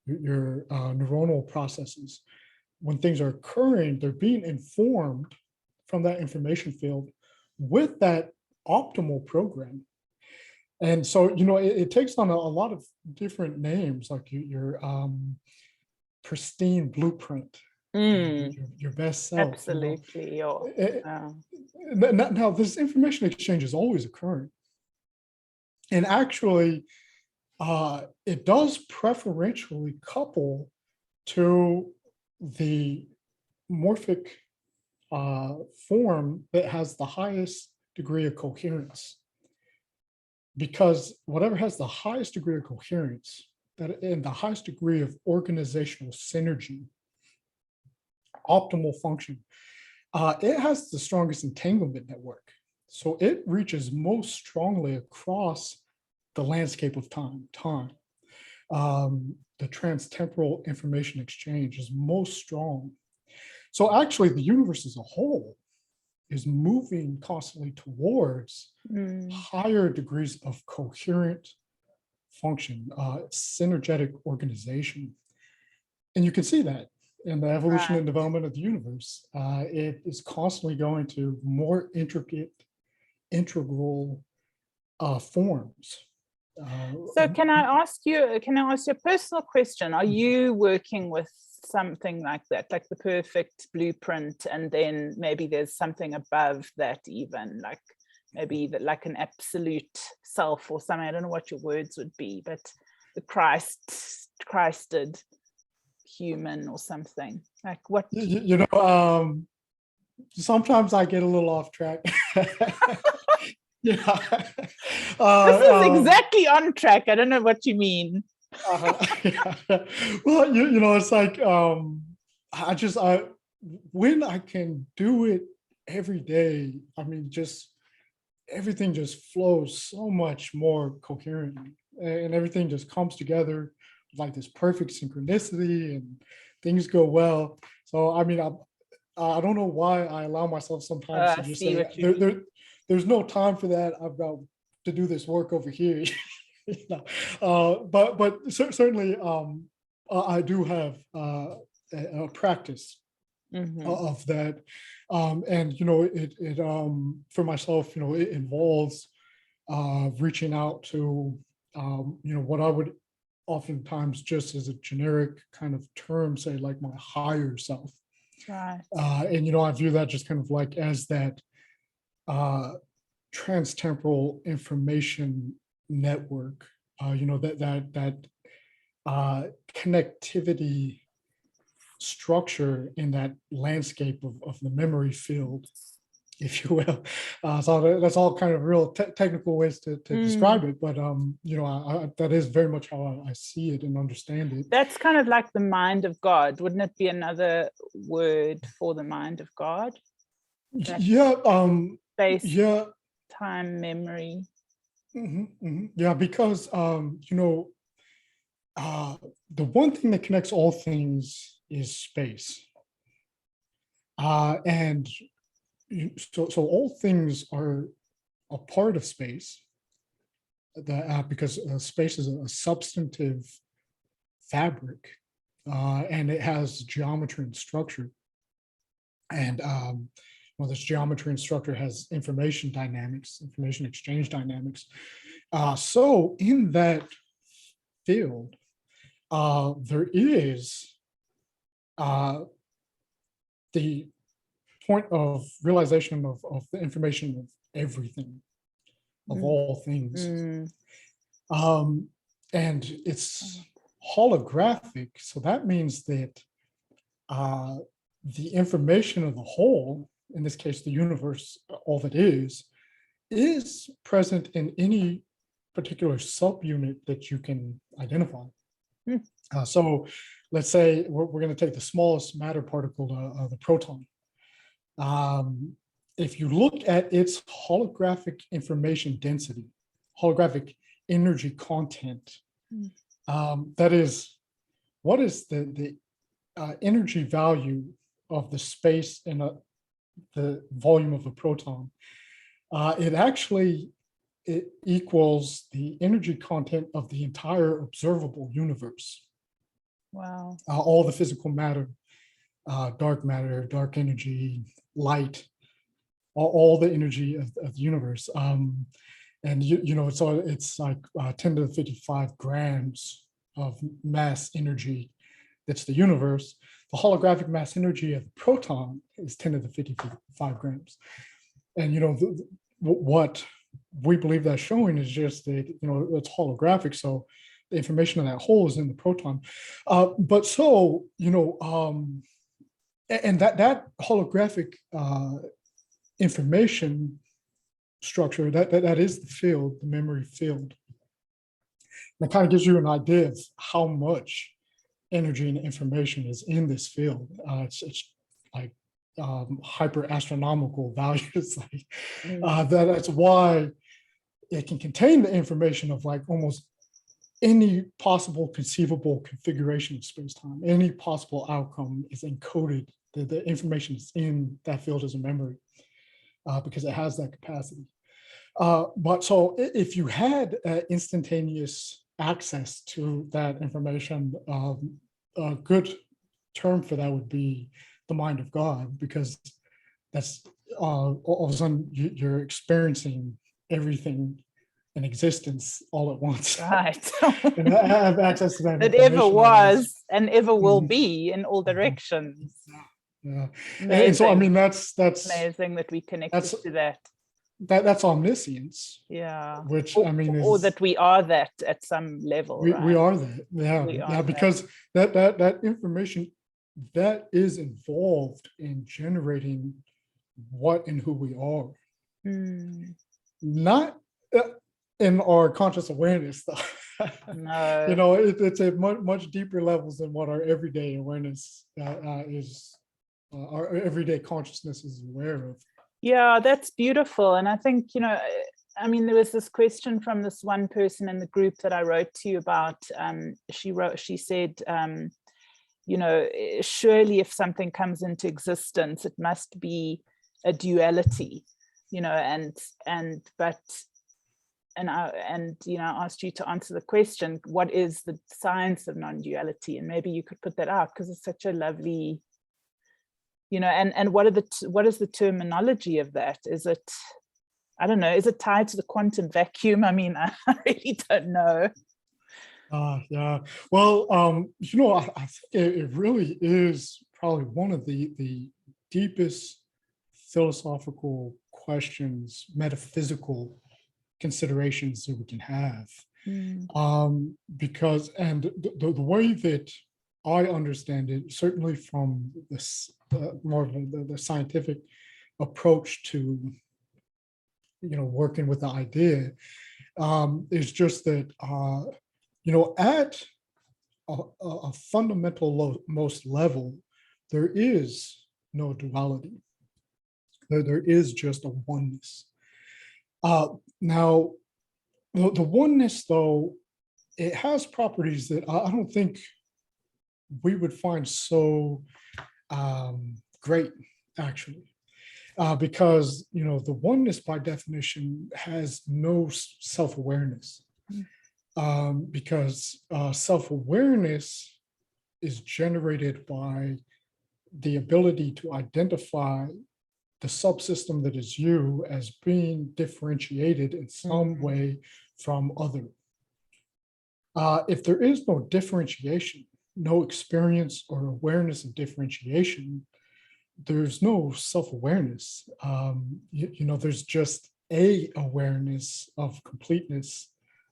your neuronal processes, when things are occurring, they're being informed from that information field with that optimal program. And so, you know, it takes on a lot of different names, like your pristine blueprint, your best self. Absolutely. You know? Now, this information exchange is always occurring. And actually, it does preferentially couple to the morphic form that has the highest degree of coherence. Because whatever has the highest degree of coherence, that and the highest degree of organizational synergy, optimal function, it has the strongest entanglement network. So it reaches most strongly across the landscape of time. The transtemporal information exchange is most strong. So actually, the universe as a whole is moving constantly towards higher degrees of coherent function, synergetic organization. And you can see that in the evolution and development of the universe. It is constantly going to more intricate, integral forms. So can I ask you a personal question? Are you working with something like that, like the perfect blueprint, and then maybe there's something above that, even like maybe like an absolute self or something? I don't know what your words would be, but the Christed human or something, like what? You know, sometimes I get a little off track. Yeah. This is exactly on track. I don't know what you mean. Yeah. Well, you know, it's like I when I can do it every day, I mean, just everything just flows so much more coherently, and everything just comes together like this perfect synchronicity, and things go well. So I mean, I don't know why I allow myself sometimes to just say there's no time for that. I've got to do this work over here. You know, but certainly I do have a practice of that, and you know, it for myself, you know, it involves reaching out to you know, what I would oftentimes just as a generic kind of term say, like my higher self. Right. And you know, I view that just kind of like as that transtemporal information network, you know, that connectivity structure in that landscape of the memory field, if you will. So that's all kind of real technical ways to describe it, but you know, that is very much how I see it and understand it. That's kind of like the mind of God. Wouldn't it be another word for the mind of God? Yeah. Space, yeah. time, memory. Yeah, because you know, the one thing that connects all things is space, and so all things are a part of space. Because space is a substantive fabric, and it has geometry and structure, and well, this geometry and structure has information dynamics, information exchange dynamics. So in that field, there is the point of realization of the information of everything, of all things. And it's holographic. So that means that the information of the whole, in this case, the universe, all that is present in any particular subunit that you can identify. So let's say we're going to take the smallest matter particle, the proton. If you look at its holographic information density, holographic energy content, that is, what is the energy value of the space in the volume of a proton? It equals the energy content of the entire observable universe. Wow. All the physical matter, dark energy, light, all the energy of the universe. And it's like 10 to the 55 grams of mass energy. That's the universe. The holographic mass energy of the proton is 10 to the 55 grams. And what we believe that's showing is just that it's holographic. So the information of that whole is in the proton. But so and that holographic information structure, that is the field, the memory field. That kind of gives you an idea of how much energy and information is in this field. It's like hyper astronomical values. That's why it can contain the information of like almost any possible conceivable configuration of space-time. Any possible outcome is encoded. The information is in that field as a memory because it has that capacity. But so if you had instantaneous access to that information, a good term for that would be the mind of God, because that's all of a sudden you're experiencing everything in existence all at once. Right. And I have access to that. That ever was and ever will be in all directions. Yeah. Amazing. And so I mean that's amazing that we connected to that. That's omniscience. Yeah. Which or, I mean is, or that we are that at some level. We are that. Yeah. Because that information that is involved in generating what and who we are. Not in our conscious awareness, though. No. It's at much deeper levels than what our everyday awareness is. Our everyday consciousness is aware of. Yeah, that's beautiful. And I think, I mean, there was this question from this one person in the group that I wrote to you about. She said, surely if something comes into existence, it must be a duality, I asked you to answer the question, what is the science of non-duality? And maybe you could put that out, because it's such a lovely, and what is the terminology of that? Is it, I don't know, is it tied to the quantum vacuum? I mean, I really don't know. Yeah. Well, I think it really is probably one of the deepest philosophical questions, metaphysical considerations that we can have. Because, and the way that I understand it, certainly from this more of the scientific approach to working with the idea, is just that at a fundamental most level, there is no duality. There is just a oneness. Now, the oneness, though, it has properties that I don't think we would find so great, actually, because the oneness, by definition, has no self-awareness, because self-awareness is generated by the ability to identify the subsystem that is you as being differentiated in some way from other. If there is no differentiation, no experience or awareness of differentiation, there's no self-awareness. There's just a awareness of completeness,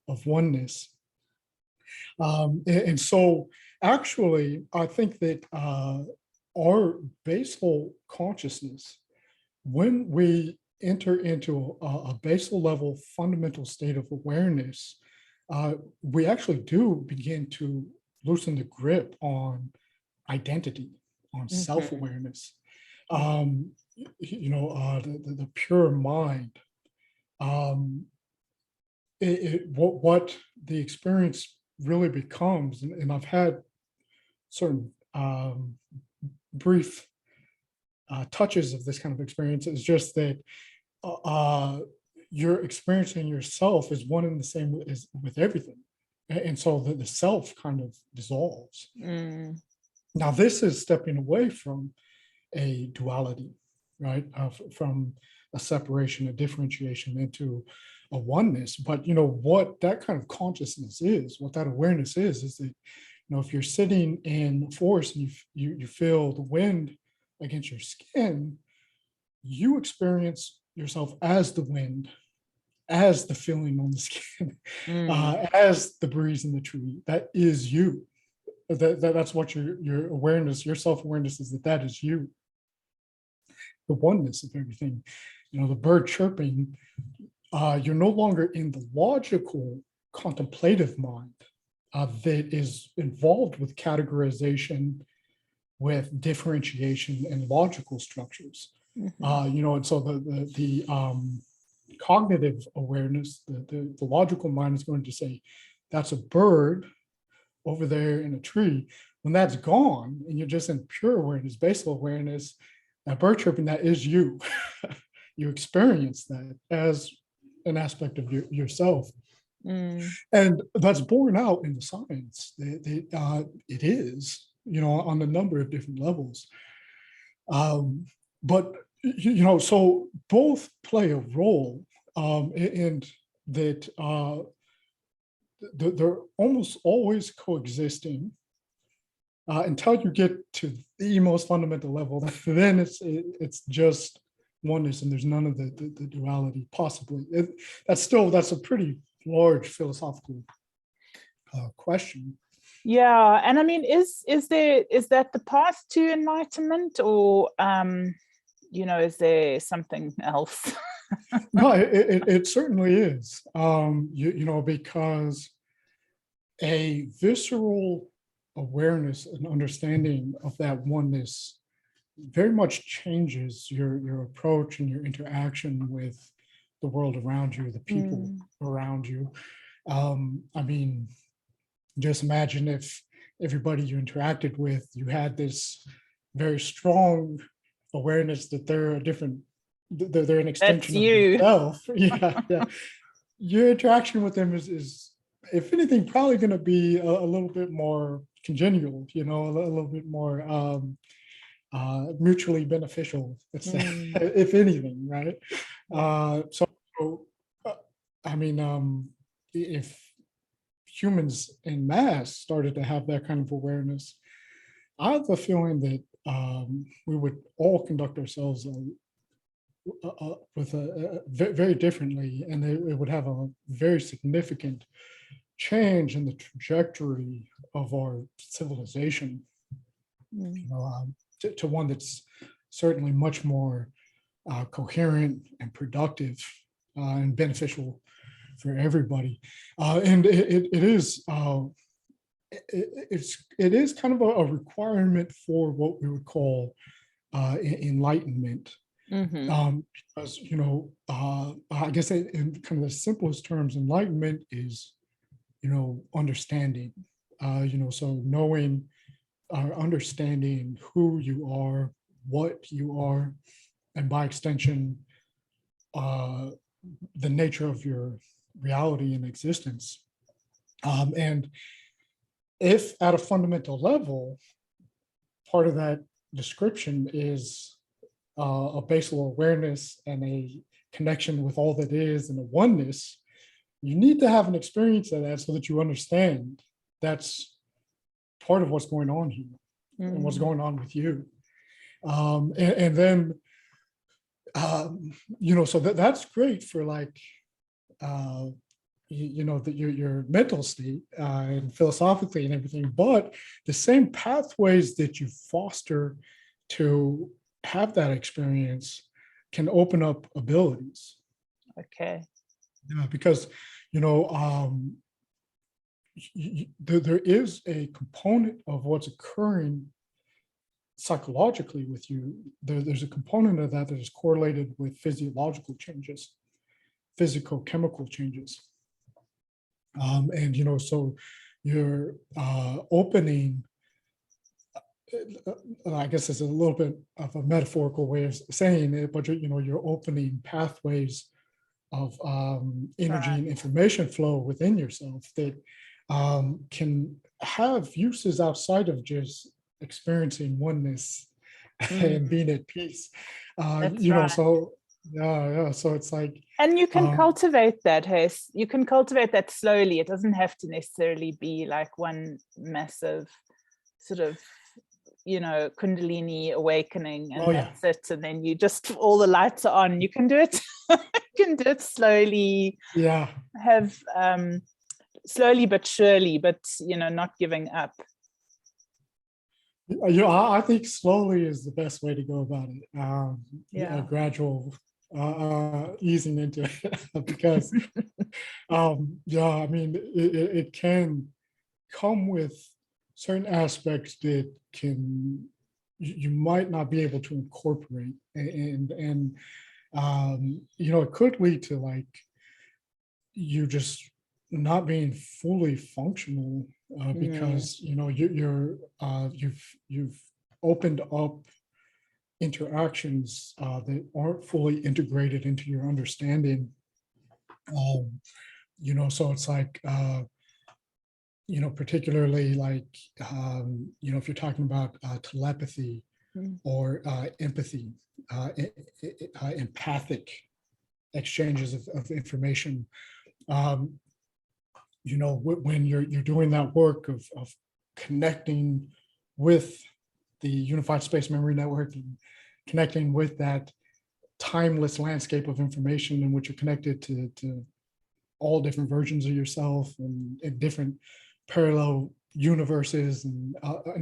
of oneness. And so actually, I think that our basal consciousness, when we enter into a basal level fundamental state of awareness, we actually do begin to loosen the grip on identity, on self-awareness. The pure mind, what the experience really becomes, and I've had certain brief touches of this kind of experience, is just that you're experiencing yourself as one and the same as with everything. And so the self kind of dissolves. Now, this is stepping away from a duality, right? From a separation, a differentiation into a oneness. But, what that kind of consciousness is, what that awareness is that, if you're sitting in a forest and you feel the wind against your skin, you experience yourself as the wind, as the feeling on the skin, as the breeze in the tree. That is you. That's what your awareness, your self-awareness is, that is you. The oneness of everything. The bird chirping, you're no longer in the logical contemplative mind that is involved with categorization, with differentiation and logical structures. And so the cognitive awareness, the logical mind is going to say, that's a bird over there in a tree. When that's gone and you're just in pure awareness, basal awareness, that bird chirping, that is you. You experience that as an aspect of yourself. And that's borne out in the science. It is, on a number of different levels. But, so both play a role, and that they're almost always coexisting until you get to the most fundamental level. Then it's just oneness, and there's none of the duality possibly. That's a pretty large philosophical question. Yeah, and I mean, is that the path to enlightenment, or is there something else? No, it certainly is. Because a visceral awareness and understanding of that oneness very much changes your approach and your interaction with the world around you, the people around you. I mean, just imagine if everybody you interacted with, you had this very strong awareness that they're an extension of yourself. Yeah. Your interaction with them is, if anything, probably going to be a little bit more congenial, a little bit more mutually beneficial, let's say, if anything, right? If humans en masse started to have that kind of awareness, I have a feeling that we would all conduct ourselves very differently, and it would have a very significant change in the trajectory of our civilization, to one that's certainly much more coherent and productive and beneficial for everybody. And it is kind of a requirement for what we would call enlightenment. Because I guess in kind of the simplest terms, enlightenment is understanding. So knowing or understanding who you are, what you are, and by extension, the nature of your reality and existence. And if at a fundamental level, part of that description is a basal awareness and a connection with all that is and a oneness, you need to have an experience of that so that you understand that's part of what's going on here and what's going on with you. And then, so that's great for like, your mental state and philosophically and everything, but the same pathways that you foster to have that experience can open up abilities. Okay. Yeah, because, there is a component of what's occurring psychologically with you. There's a component of that is correlated with physiological changes, physical chemical changes. So you're opening, I guess it's a little bit of a metaphorical way of saying it, but you're opening pathways of energy and information flow within yourself that can have uses outside of just experiencing oneness and being at peace. So so it's like, and you can cultivate that, hey, you can cultivate that slowly. It doesn't have to necessarily be like one massive sort of Kundalini awakening and that's it, and then you just, all the lights are on. You can do it you can do it slowly, have slowly but surely, but not giving up. I think slowly is the best way to go about it. A gradual easing into it because it can come with certain aspects that you might not be able to incorporate, and it could lead to like you just not being fully functional because you've opened up interactions that aren't fully integrated into your understanding. So it's like particularly like if you're talking about telepathy or empathy, empathic exchanges of information. When you're doing that work of connecting with the unified space memory network and connecting with that timeless landscape of information in which you're connected to all different versions of yourself and different parallel universes and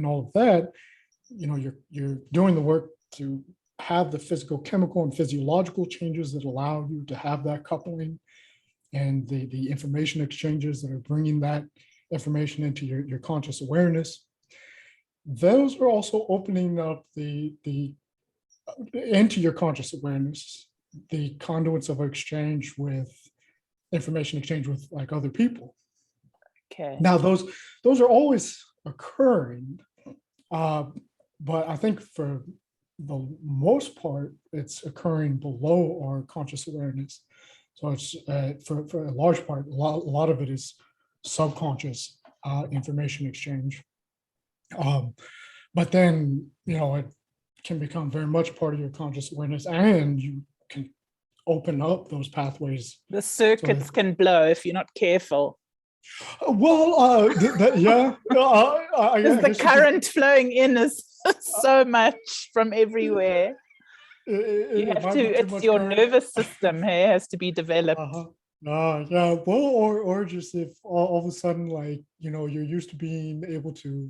all of that, you're doing the work to have the physical, chemical, and physiological changes that allow you to have that coupling, and the information exchanges that are bringing that information into your conscious awareness. Those are also opening up into your conscious awareness, the conduits of exchange with information exchange with like other people. Okay. Now those are always occurring, but I think for the most part, it's occurring below our conscious awareness. So it's for a large part, a lot of it is subconscious information exchange. But then, it can become very much part of your conscious awareness, and you can open up those pathways. The circuits can blow if you're not careful. Well, yeah. Because the current flowing in is so much from everywhere. You have to, it's your nervous system here has to be developed. Yeah, well, or just if all of a sudden, like, you're used to being able to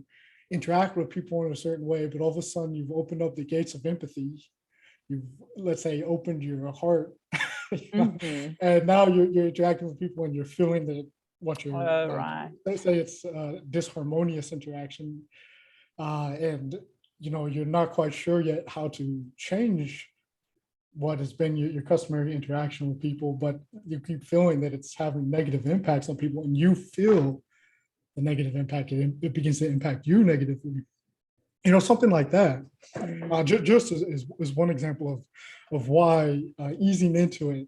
interact with people in a certain way, but all of a sudden you've opened up the gates of empathy. You've, let's say, opened your heart, and now you're interacting with people and you're feeling that what you're, let's say it's disharmonious interaction, and you're not quite sure yet how to change what has been your customary interaction with people, but you keep feeling that it's having negative impacts on people, and you feel the negative impact, it begins to impact you negatively. Something like that. Just as one example of why easing into it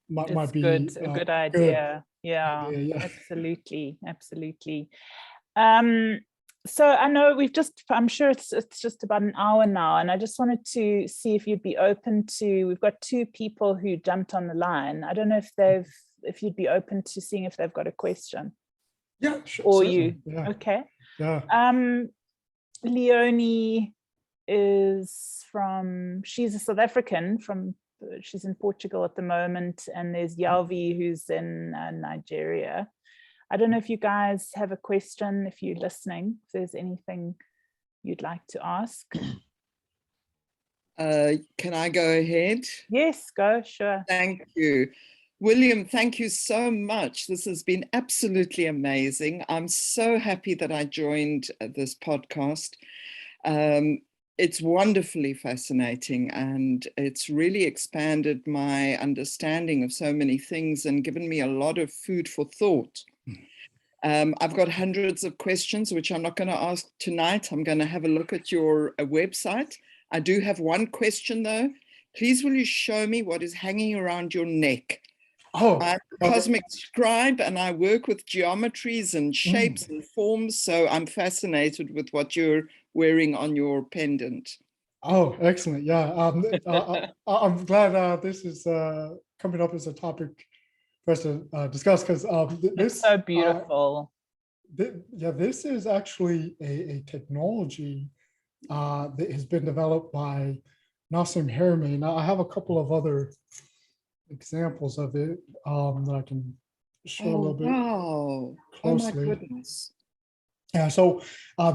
might be a good idea. Yeah, absolutely. So I know I'm sure it's just about an hour now, and I just wanted to see if you'd be open to, we've got two people who jumped on the line. I don't know if you'd be open to seeing if they've got a question. Yeah, sure. Or Certainly. you. Yeah. Okay. Yeah. Leonie she's a South African she's in Portugal at the moment, and there's Yalvi who's in Nigeria. I don't know if you guys have a question, if you're listening, if there's anything you'd like to ask. Can I go ahead? Yes, go, sure. Thank you. William, thank you so much. This has been absolutely amazing. I'm so happy that I joined this podcast. It's wonderfully fascinating, and it's really expanded my understanding of so many things and given me a lot of food for thought. I've got hundreds of questions, which I'm not going to ask tonight. I'm going to have a look at your website. I do have one question, though. Please, will you show me what is hanging around your neck? Oh, I'm a cosmic scribe, and I work with geometries and shapes and forms, so I'm fascinated with what you're wearing on your pendant. Oh, excellent. Yeah. I'm glad this is coming up as a topic for us to discuss, because this is so beautiful. This is actually a technology that has been developed by Nassim Harramein. Now, I have a couple of other examples of it that I can show a little bit closely. Oh my goodness. Yeah, so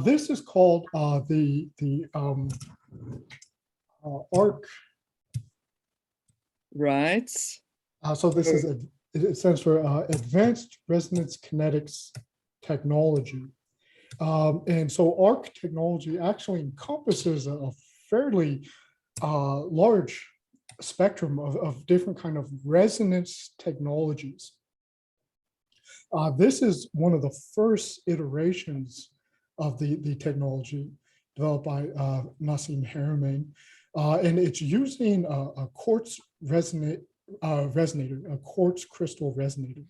this is called the ARC. Right. So this is it stands for Advanced Resonance Kinetics Technology. And so ARC technology actually encompasses a fairly large spectrum of different kind of resonance technologies. This is one of the first iterations of the technology developed by Nassim Harramein, and it's using a quartz resonator, a quartz crystal resonator.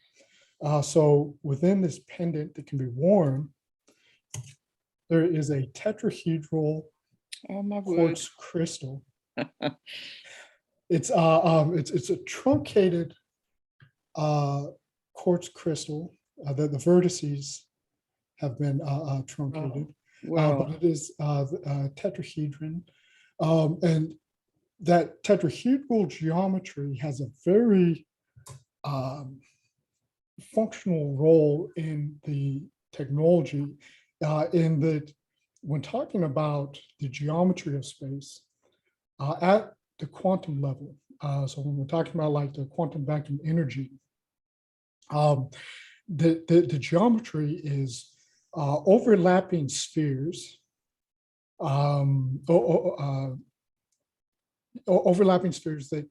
So within this pendant that can be worn, there is a tetrahedral quartz crystal. It's a truncated quartz crystal. The vertices have been truncated, but it is tetrahedron, and that tetrahedral geometry has a very functional role in the technology, in that when talking about the geometry of space at the quantum level, so when we're talking about like the quantum vacuum energy, the geometry is overlapping spheres, overlapping spheres that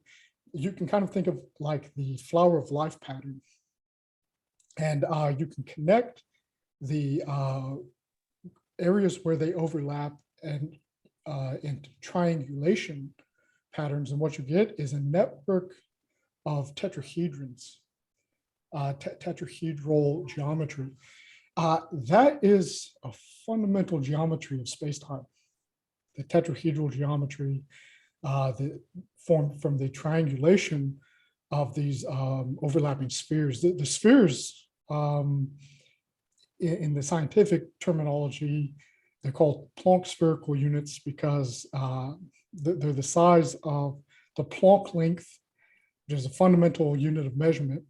you can kind of think of like the flower of life pattern. And you can connect the areas where they overlap and into triangulation patterns. And what you get is a network of tetrahedrons, tetrahedral geometry. That is a fundamental geometry of space-time. The tetrahedral geometry that formed from the triangulation of these overlapping spheres. The spheres, in the scientific terminology, they're called Planck spherical units because they're the size of the Planck length, which is a fundamental unit of measurement.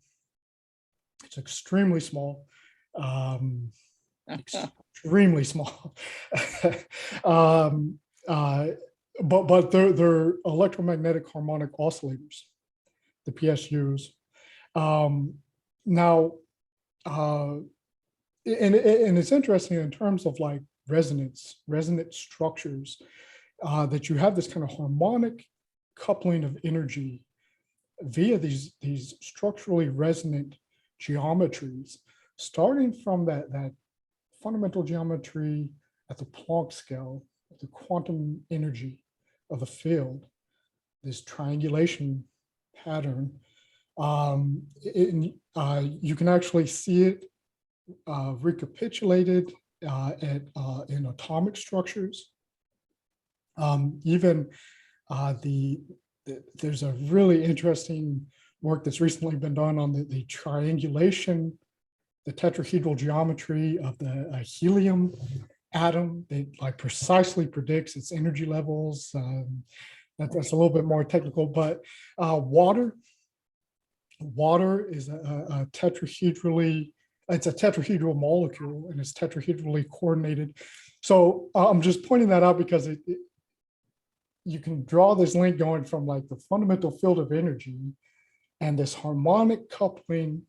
It's extremely small, extremely small. But they're electromagnetic harmonic oscillators, the PSUs. Now, and it's interesting in terms of like resonant structures, that you have this kind of harmonic coupling of energy via these structurally resonant geometries, starting from that fundamental geometry at the Planck scale, the quantum energy of the field, this triangulation pattern. You can actually see it recapitulated in atomic structures. Even there's a really interesting work that's recently been done on the triangulation, the tetrahedral geometry of the helium atom. It like precisely predicts its energy levels. That's a little bit more technical, but water is a tetrahedrally, it's a tetrahedral molecule, and it's tetrahedrally coordinated. So I'm just pointing that out because you can draw this link going from like the fundamental field of energy and this harmonic coupling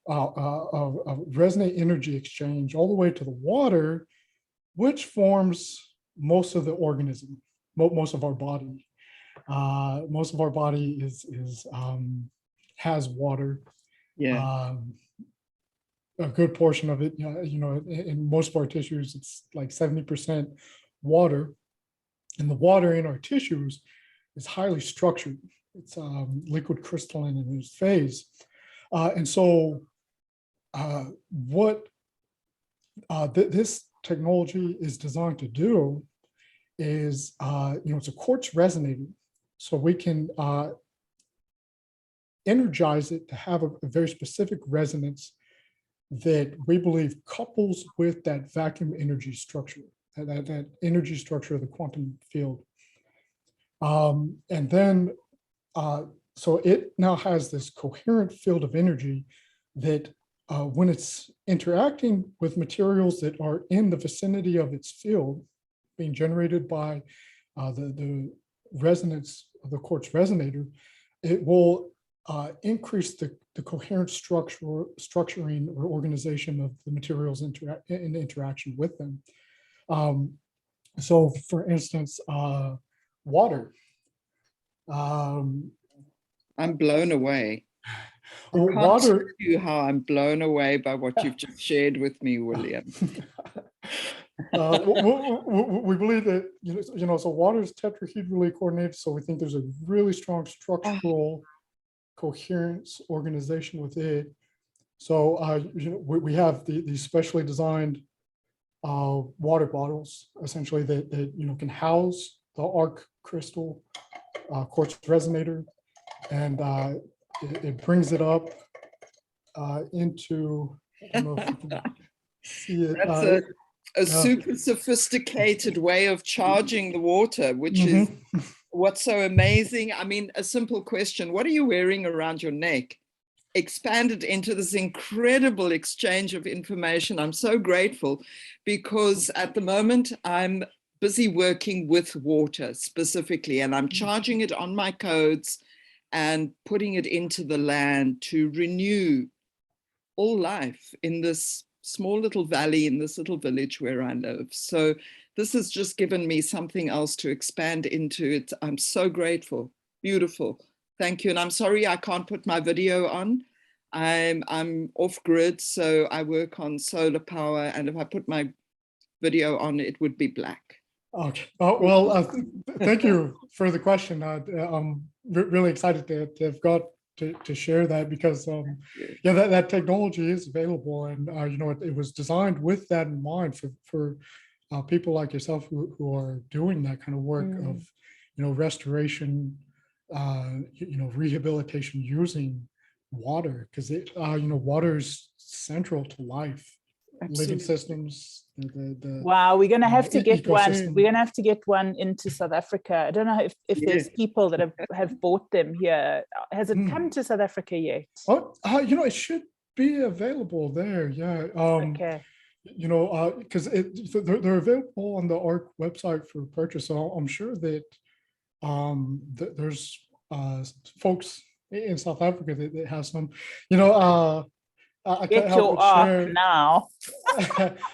of resonant energy exchange all the way to the water, which forms most of the organism, most of our body. Most of our body has water. Yeah. A good portion of it, in most of our tissues, it's like 70% water. And the water in our tissues is highly structured. It's liquid crystalline in its phase. And so what this technology is designed to do is, it's a quartz resonator. So we can energize it to have a very specific resonance that we believe couples with that vacuum energy structure, that energy structure of the quantum field. And then, so it now has this coherent field of energy that when it's interacting with materials that are in the vicinity of its field, being generated by the resonance of the quartz resonator, it will increase the coherent structuring or organization of the materials in interaction with them. So for instance, water. I'm blown away. Well, I can't water. tell you how I'm blown away by what you've just shared with me, William. We believe that, so water is tetrahedrally coordinated. So we think there's a really strong structural coherence organization with it. So we have these specially designed water bottles, essentially that can house the arc crystal quartz resonator, and it brings it up into, I don't know if you can see it. That's a super sophisticated way of charging the water, which is what's so amazing. I mean, a simple question: what are you wearing around your neck? Expanded into this incredible exchange of information. I'm so grateful, because at the moment I'm busy working with water specifically, and I'm charging it on my codes and putting it into the land to renew all life in this small little valley, in this little village where I live. So this has just given me something else to expand into. It. I'm so grateful. Beautiful. Thank you. And I'm sorry I can't put my video on. I'm off grid, so I work on solar power. And if I put my video on, it would be black. Okay. Well, thank you for the question. I'm really excited to have got to share that, because yeah, that technology is available, and it was designed with that in mind for people like yourself who are doing that kind of work of restoration, rehabilitation using water, because water is central to life. Absolutely. Living systems. Wow, we're going to have to get one. ecosystem. We're going to have to get one into South Africa. I don't know if there's people that have bought them here. Has it come to South Africa yet? Oh, it should be available there. Yeah. Okay. Because they're available on the ARC website for purchase. So I'm sure that there's folks in South Africa that have some. I can't help but share now.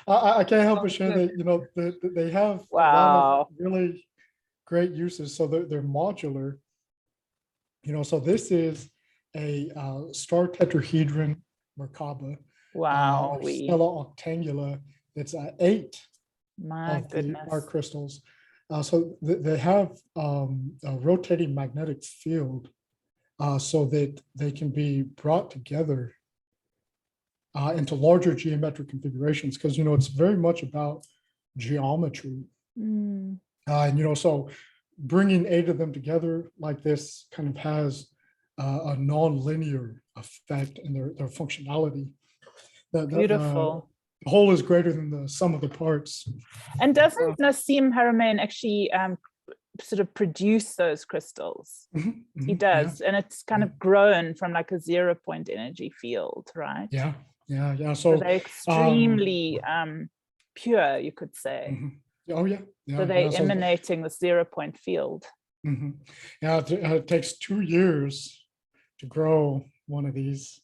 I can't help but share that they have a lot of really great uses. So they're modular. So this is a star tetrahedron Merkaba. Wow. Stella octangula. It's 8 My goodness. the arc crystals. So they have a rotating magnetic field, so that they can be brought together into larger geometric configurations, because, it's very much about geometry. And, so bringing 8 of them together like this kind of has a non-linear effect in their functionality. Beautiful. The whole is greater than the sum of the parts. And doesn't Nassim Harramein actually sort of produce those crystals? He does, and it's kind of grown from like a 0-point energy field, right? Yeah. So they're extremely pure, you could say. Oh yeah. So they're emanating the 0-point field. Yeah, it takes 2 years to grow one of these.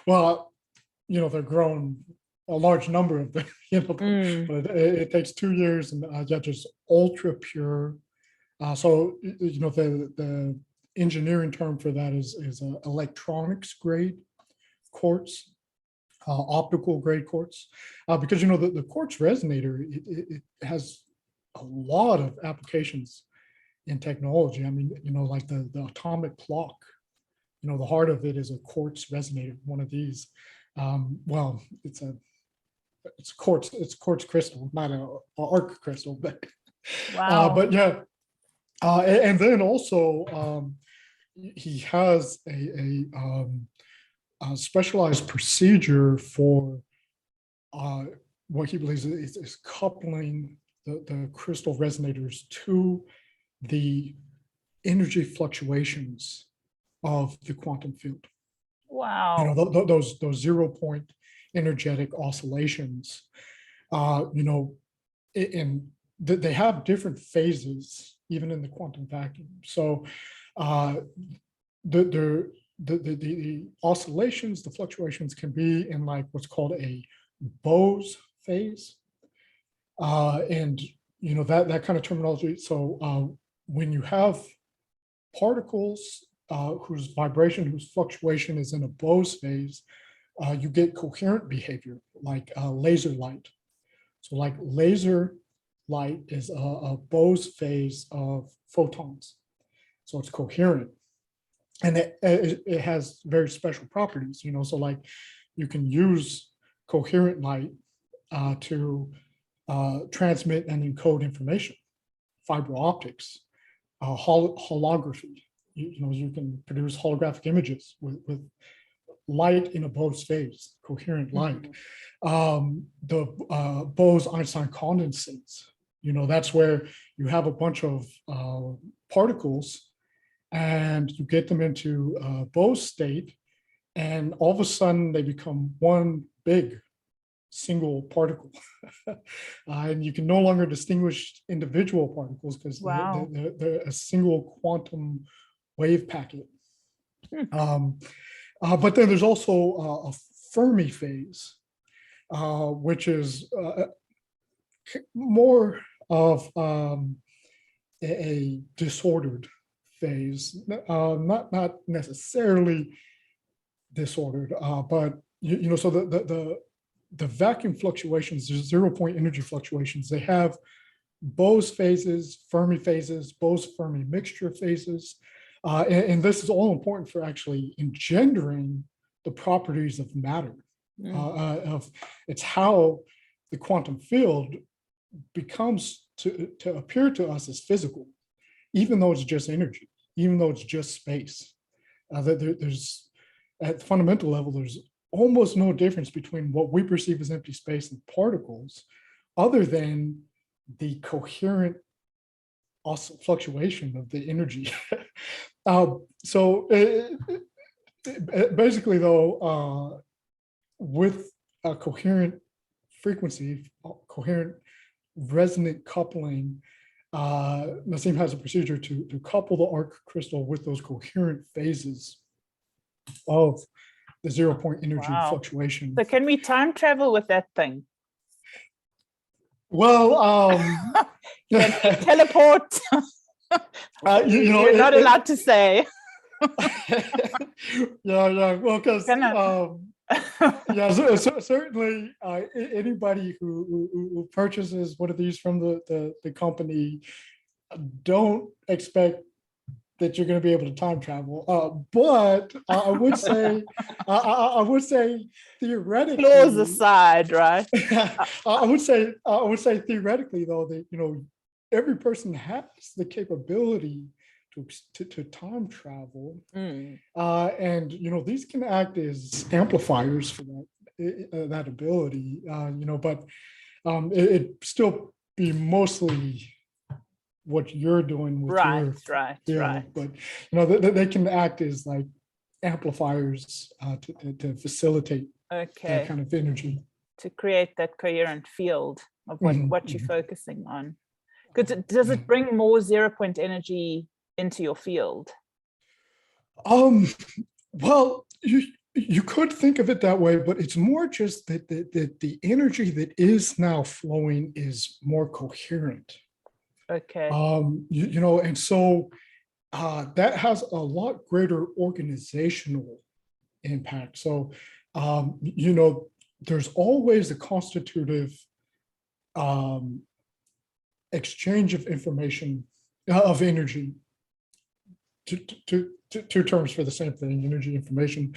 Well, they're grown a large number of them, but it takes 2 years, and just ultra pure. So the engineering term for that is electronics grade quartz, optical grade quartz, because the quartz resonator, it has a lot of applications in technology. I mean, like the atomic clock, the heart of it is a quartz resonator, one of these. Well, it's quartz crystal, not an arc crystal, but wow. But yeah, and then also he has a specialized procedure for what he believes is coupling the crystal resonators to the energy fluctuations of the quantum field. Wow. Those 0-point energetic oscillations, and they have different phases even in the quantum vacuum. So the oscillations, the fluctuations can be in like what's called a Bose phase, and that kind of terminology. So when you have particles whose vibration, whose fluctuation is in a Bose phase, you get coherent behavior, like laser light. So like laser light is a Bose phase of photons. So it's coherent. And it has very special properties, so like you can use coherent light to transmit and encode information, fiber optics, holography. You can produce holographic images with light in a Bose phase, coherent light. The Bose-Einstein condensates, that's where you have a bunch of particles and you get them into Bose state, and all of a sudden they become one big single particle. And you can no longer distinguish individual particles because they're a single quantum wave packet. But then there's also a Fermi phase, which is more of a disordered phase, not necessarily disordered, but so the vacuum fluctuations, the 0-point energy fluctuations, they have Bose phases, Fermi phases, Bose-Fermi mixture phases, and this is all important for actually engendering the properties of matter. It's how the quantum field becomes to appear to us as physical, even though it's just energy, even though it's just space. There's at the fundamental level, there's almost no difference between what we perceive as empty space and particles, other than the coherent fluctuation of the energy. So basically, though, with a coherent frequency, coherent resonant coupling, Nassim has a procedure to couple the arc crystal with those coherent phases of the 0-point energy fluctuation. So can we time travel with that thing? Well, can we teleport? You're not allowed to say. Yeah. Well, because certainly anybody who purchases one of these from the company, don't expect that you're going to be able to time travel. But I would say, I would say theoretically. Claws aside, right? I would say theoretically though that every person has the capability to time travel, and these can act as amplifiers for that ability. But it still be mostly what you're doing with right. But they can act as like amplifiers to facilitate that kind of energy, to create that coherent field of what you're focusing on. Because does it bring more 0-point energy into your field? Well, you could think of it that way, but it's more just that the energy that is now flowing is more coherent. Okay. And so that has a lot greater organizational impact. So, there's always a constitutive exchange of information, of energy, two terms for the same thing, energy, information.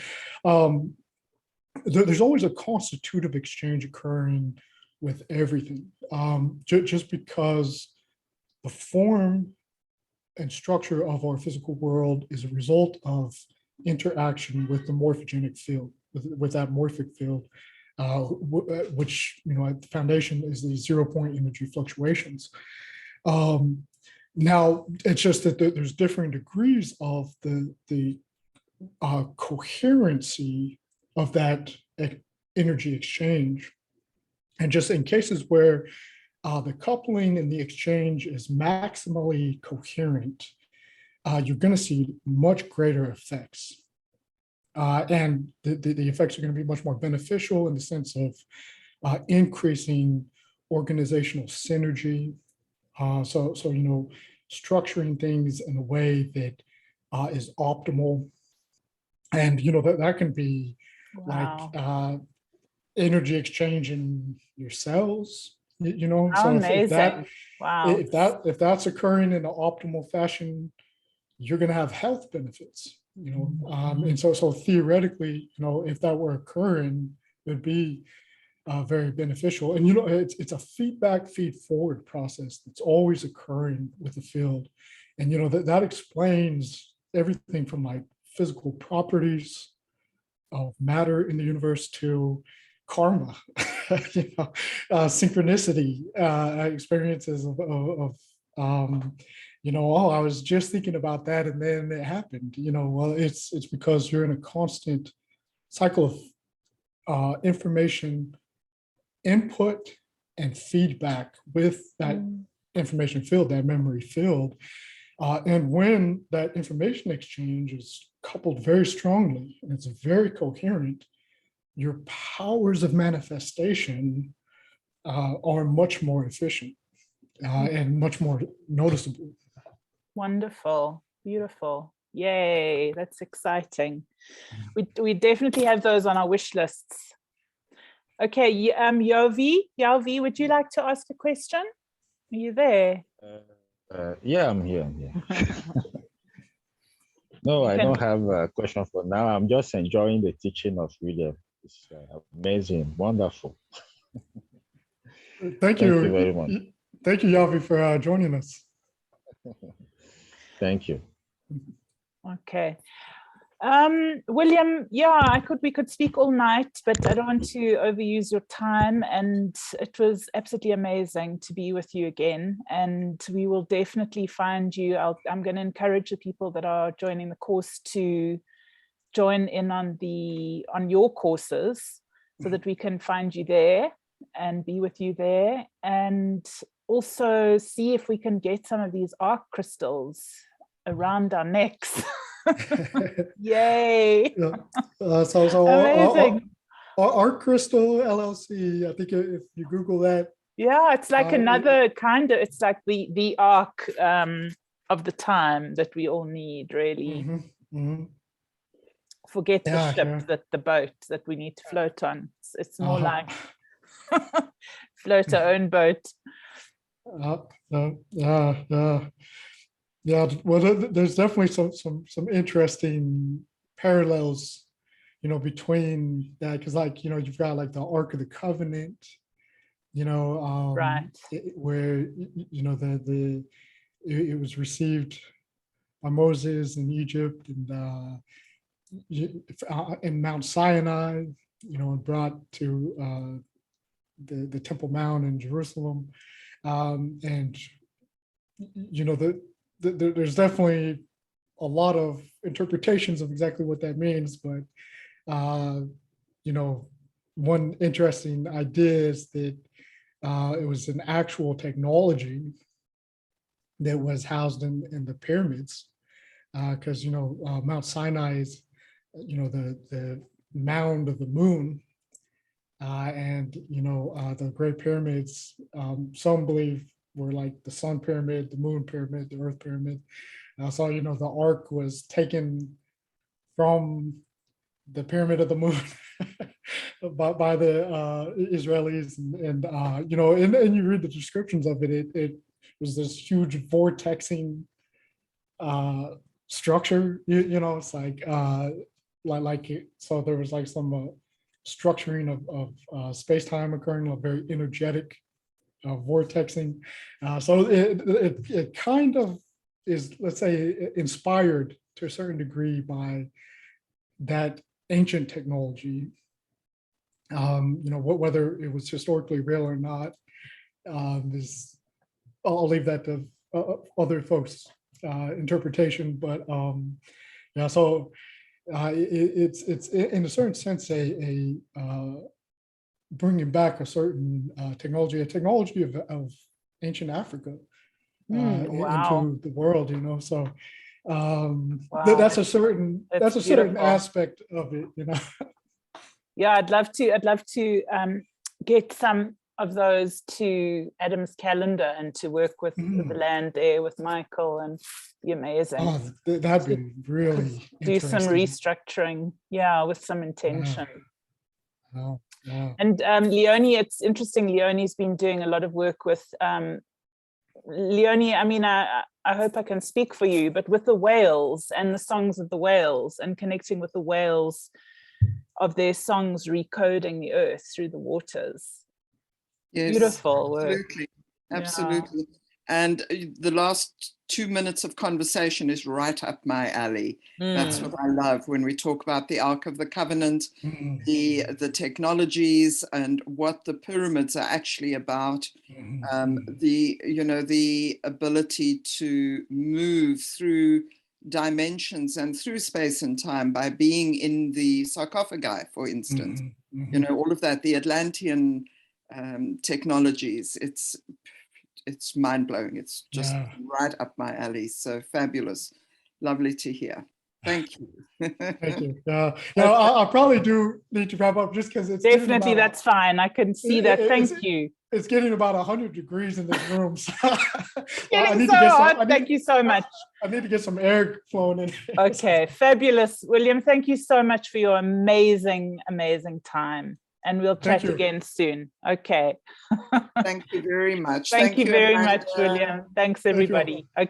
There's always a constitutive exchange occurring with everything, just because the form and structure of our physical world is a result of interaction with the morphogenic field, with that morphic field, which, at the foundation is the 0-point energy fluctuations. Now, it's just that there's different degrees of the coherency of that energy exchange. And just in cases where the coupling and the exchange is maximally coherent, you're going to see much greater effects. And the effects are going to be much more beneficial in the sense of increasing organizational synergy. So structuring things in a way that is optimal. And, that can be like energy exchange in your cells, So amazing. if that's occurring in an optimal fashion, you're going to have health benefits, and so theoretically, if that were occurring, it would be very beneficial. And it's a feedback feed forward process that's always occurring with the field. And that explains everything from like physical properties of matter in the universe to karma, synchronicity, experiences of I was just thinking about that and then it happened. Well, it's because you're in a constant cycle of information input and feedback with that information field, that memory field. And when that information exchange is coupled very strongly and it's very coherent, your powers of manifestation are much more efficient and much more noticeable. Wonderful, beautiful. Yay, that's exciting. We definitely have those on our wish lists. Okay, Yovi, would you like to ask a question? Are you there? Yeah, I'm here. No, I don't have a question for now. I'm just enjoying the teaching of William. It's amazing, wonderful. Thank you very much. Thank you, Yovi, for joining us. Thank you. Okay. William, we could speak all night, but I don't want to overuse your time, and it was absolutely amazing to be with you again, and we will definitely find you. I'm going to encourage the people that are joining the course to join in on your courses so that we can find you there and be with you there, and also see if we can get some of these arc crystals around our necks. Yay. So amazing. Arc Crystal LLC, I think if you Google that. Yeah, it's like another kind of, it's like the arc of the time that we all need, really. Forget the ship, that the boat that we need to float on. It's more like float our own boat. Yeah, well, there's definitely some interesting parallels, between that, because you've got like the Ark of the Covenant, Right. where it was received by Moses in Egypt and in Mount Sinai, and brought to the Temple Mount in Jerusalem, and there's definitely a lot of interpretations of exactly what that means, but one interesting idea is that it was an actual technology that was housed in the pyramids, because Mount Sinai is the mound of the moon, and the Great Pyramids, some believe were like the Sun Pyramid, the Moon Pyramid, the Earth Pyramid. So the Ark was taken from the Pyramid of the Moon by the Israelis, and and you read the descriptions of it. It was this huge vortexing structure. It's like it, so there was like some structuring of space-time occurring, a very energetic vortexing. So it kind of is, let's say, inspired to a certain degree by that ancient technology. Whether it was historically real or not, I'll leave that to other folks' interpretation. But yeah, so it's in a certain sense a bringing back a certain technology of ancient Africa Wow. into the world, So Wow. that's a certain Beautiful. aspect of it, Yeah, I'd love to get some of those to Adam's calendar and to work with the land there with Michael, and be amazing. Oh, that'd be really do some restructuring, with some intention. Wow. Wow. And Leonie, it's interesting, Leonie's been doing a lot of work with Leonie, I mean, I hope I can speak for you, but with the whales and the songs of the whales, and connecting with the whales of their songs recoding the earth through the waters. Yes, beautiful work. Absolutely, absolutely. Yeah. And the last 2 minutes of conversation is right up my alley. That's what I love when we talk about the Ark of the Covenant, the technologies, and what the pyramids are actually about. The ability to move through dimensions and through space and time by being in the sarcophagi, for instance. All of that, the Atlantean technologies, it's mind-blowing. It's just right up my alley. So fabulous. Lovely to hear. Thank you. Thank you. I probably do need to wrap up, just because it's definitely, that's fine. I can see that. Thank you. It's getting about 100 degrees in this room. So getting so hot. Thank you so much. I need to get some air flowing in. Okay, fabulous. William, thank you so much for your amazing, amazing time. And we'll chat again soon. Okay. Thank you very much. Thank you very much, William. Thanks, everybody. Okay.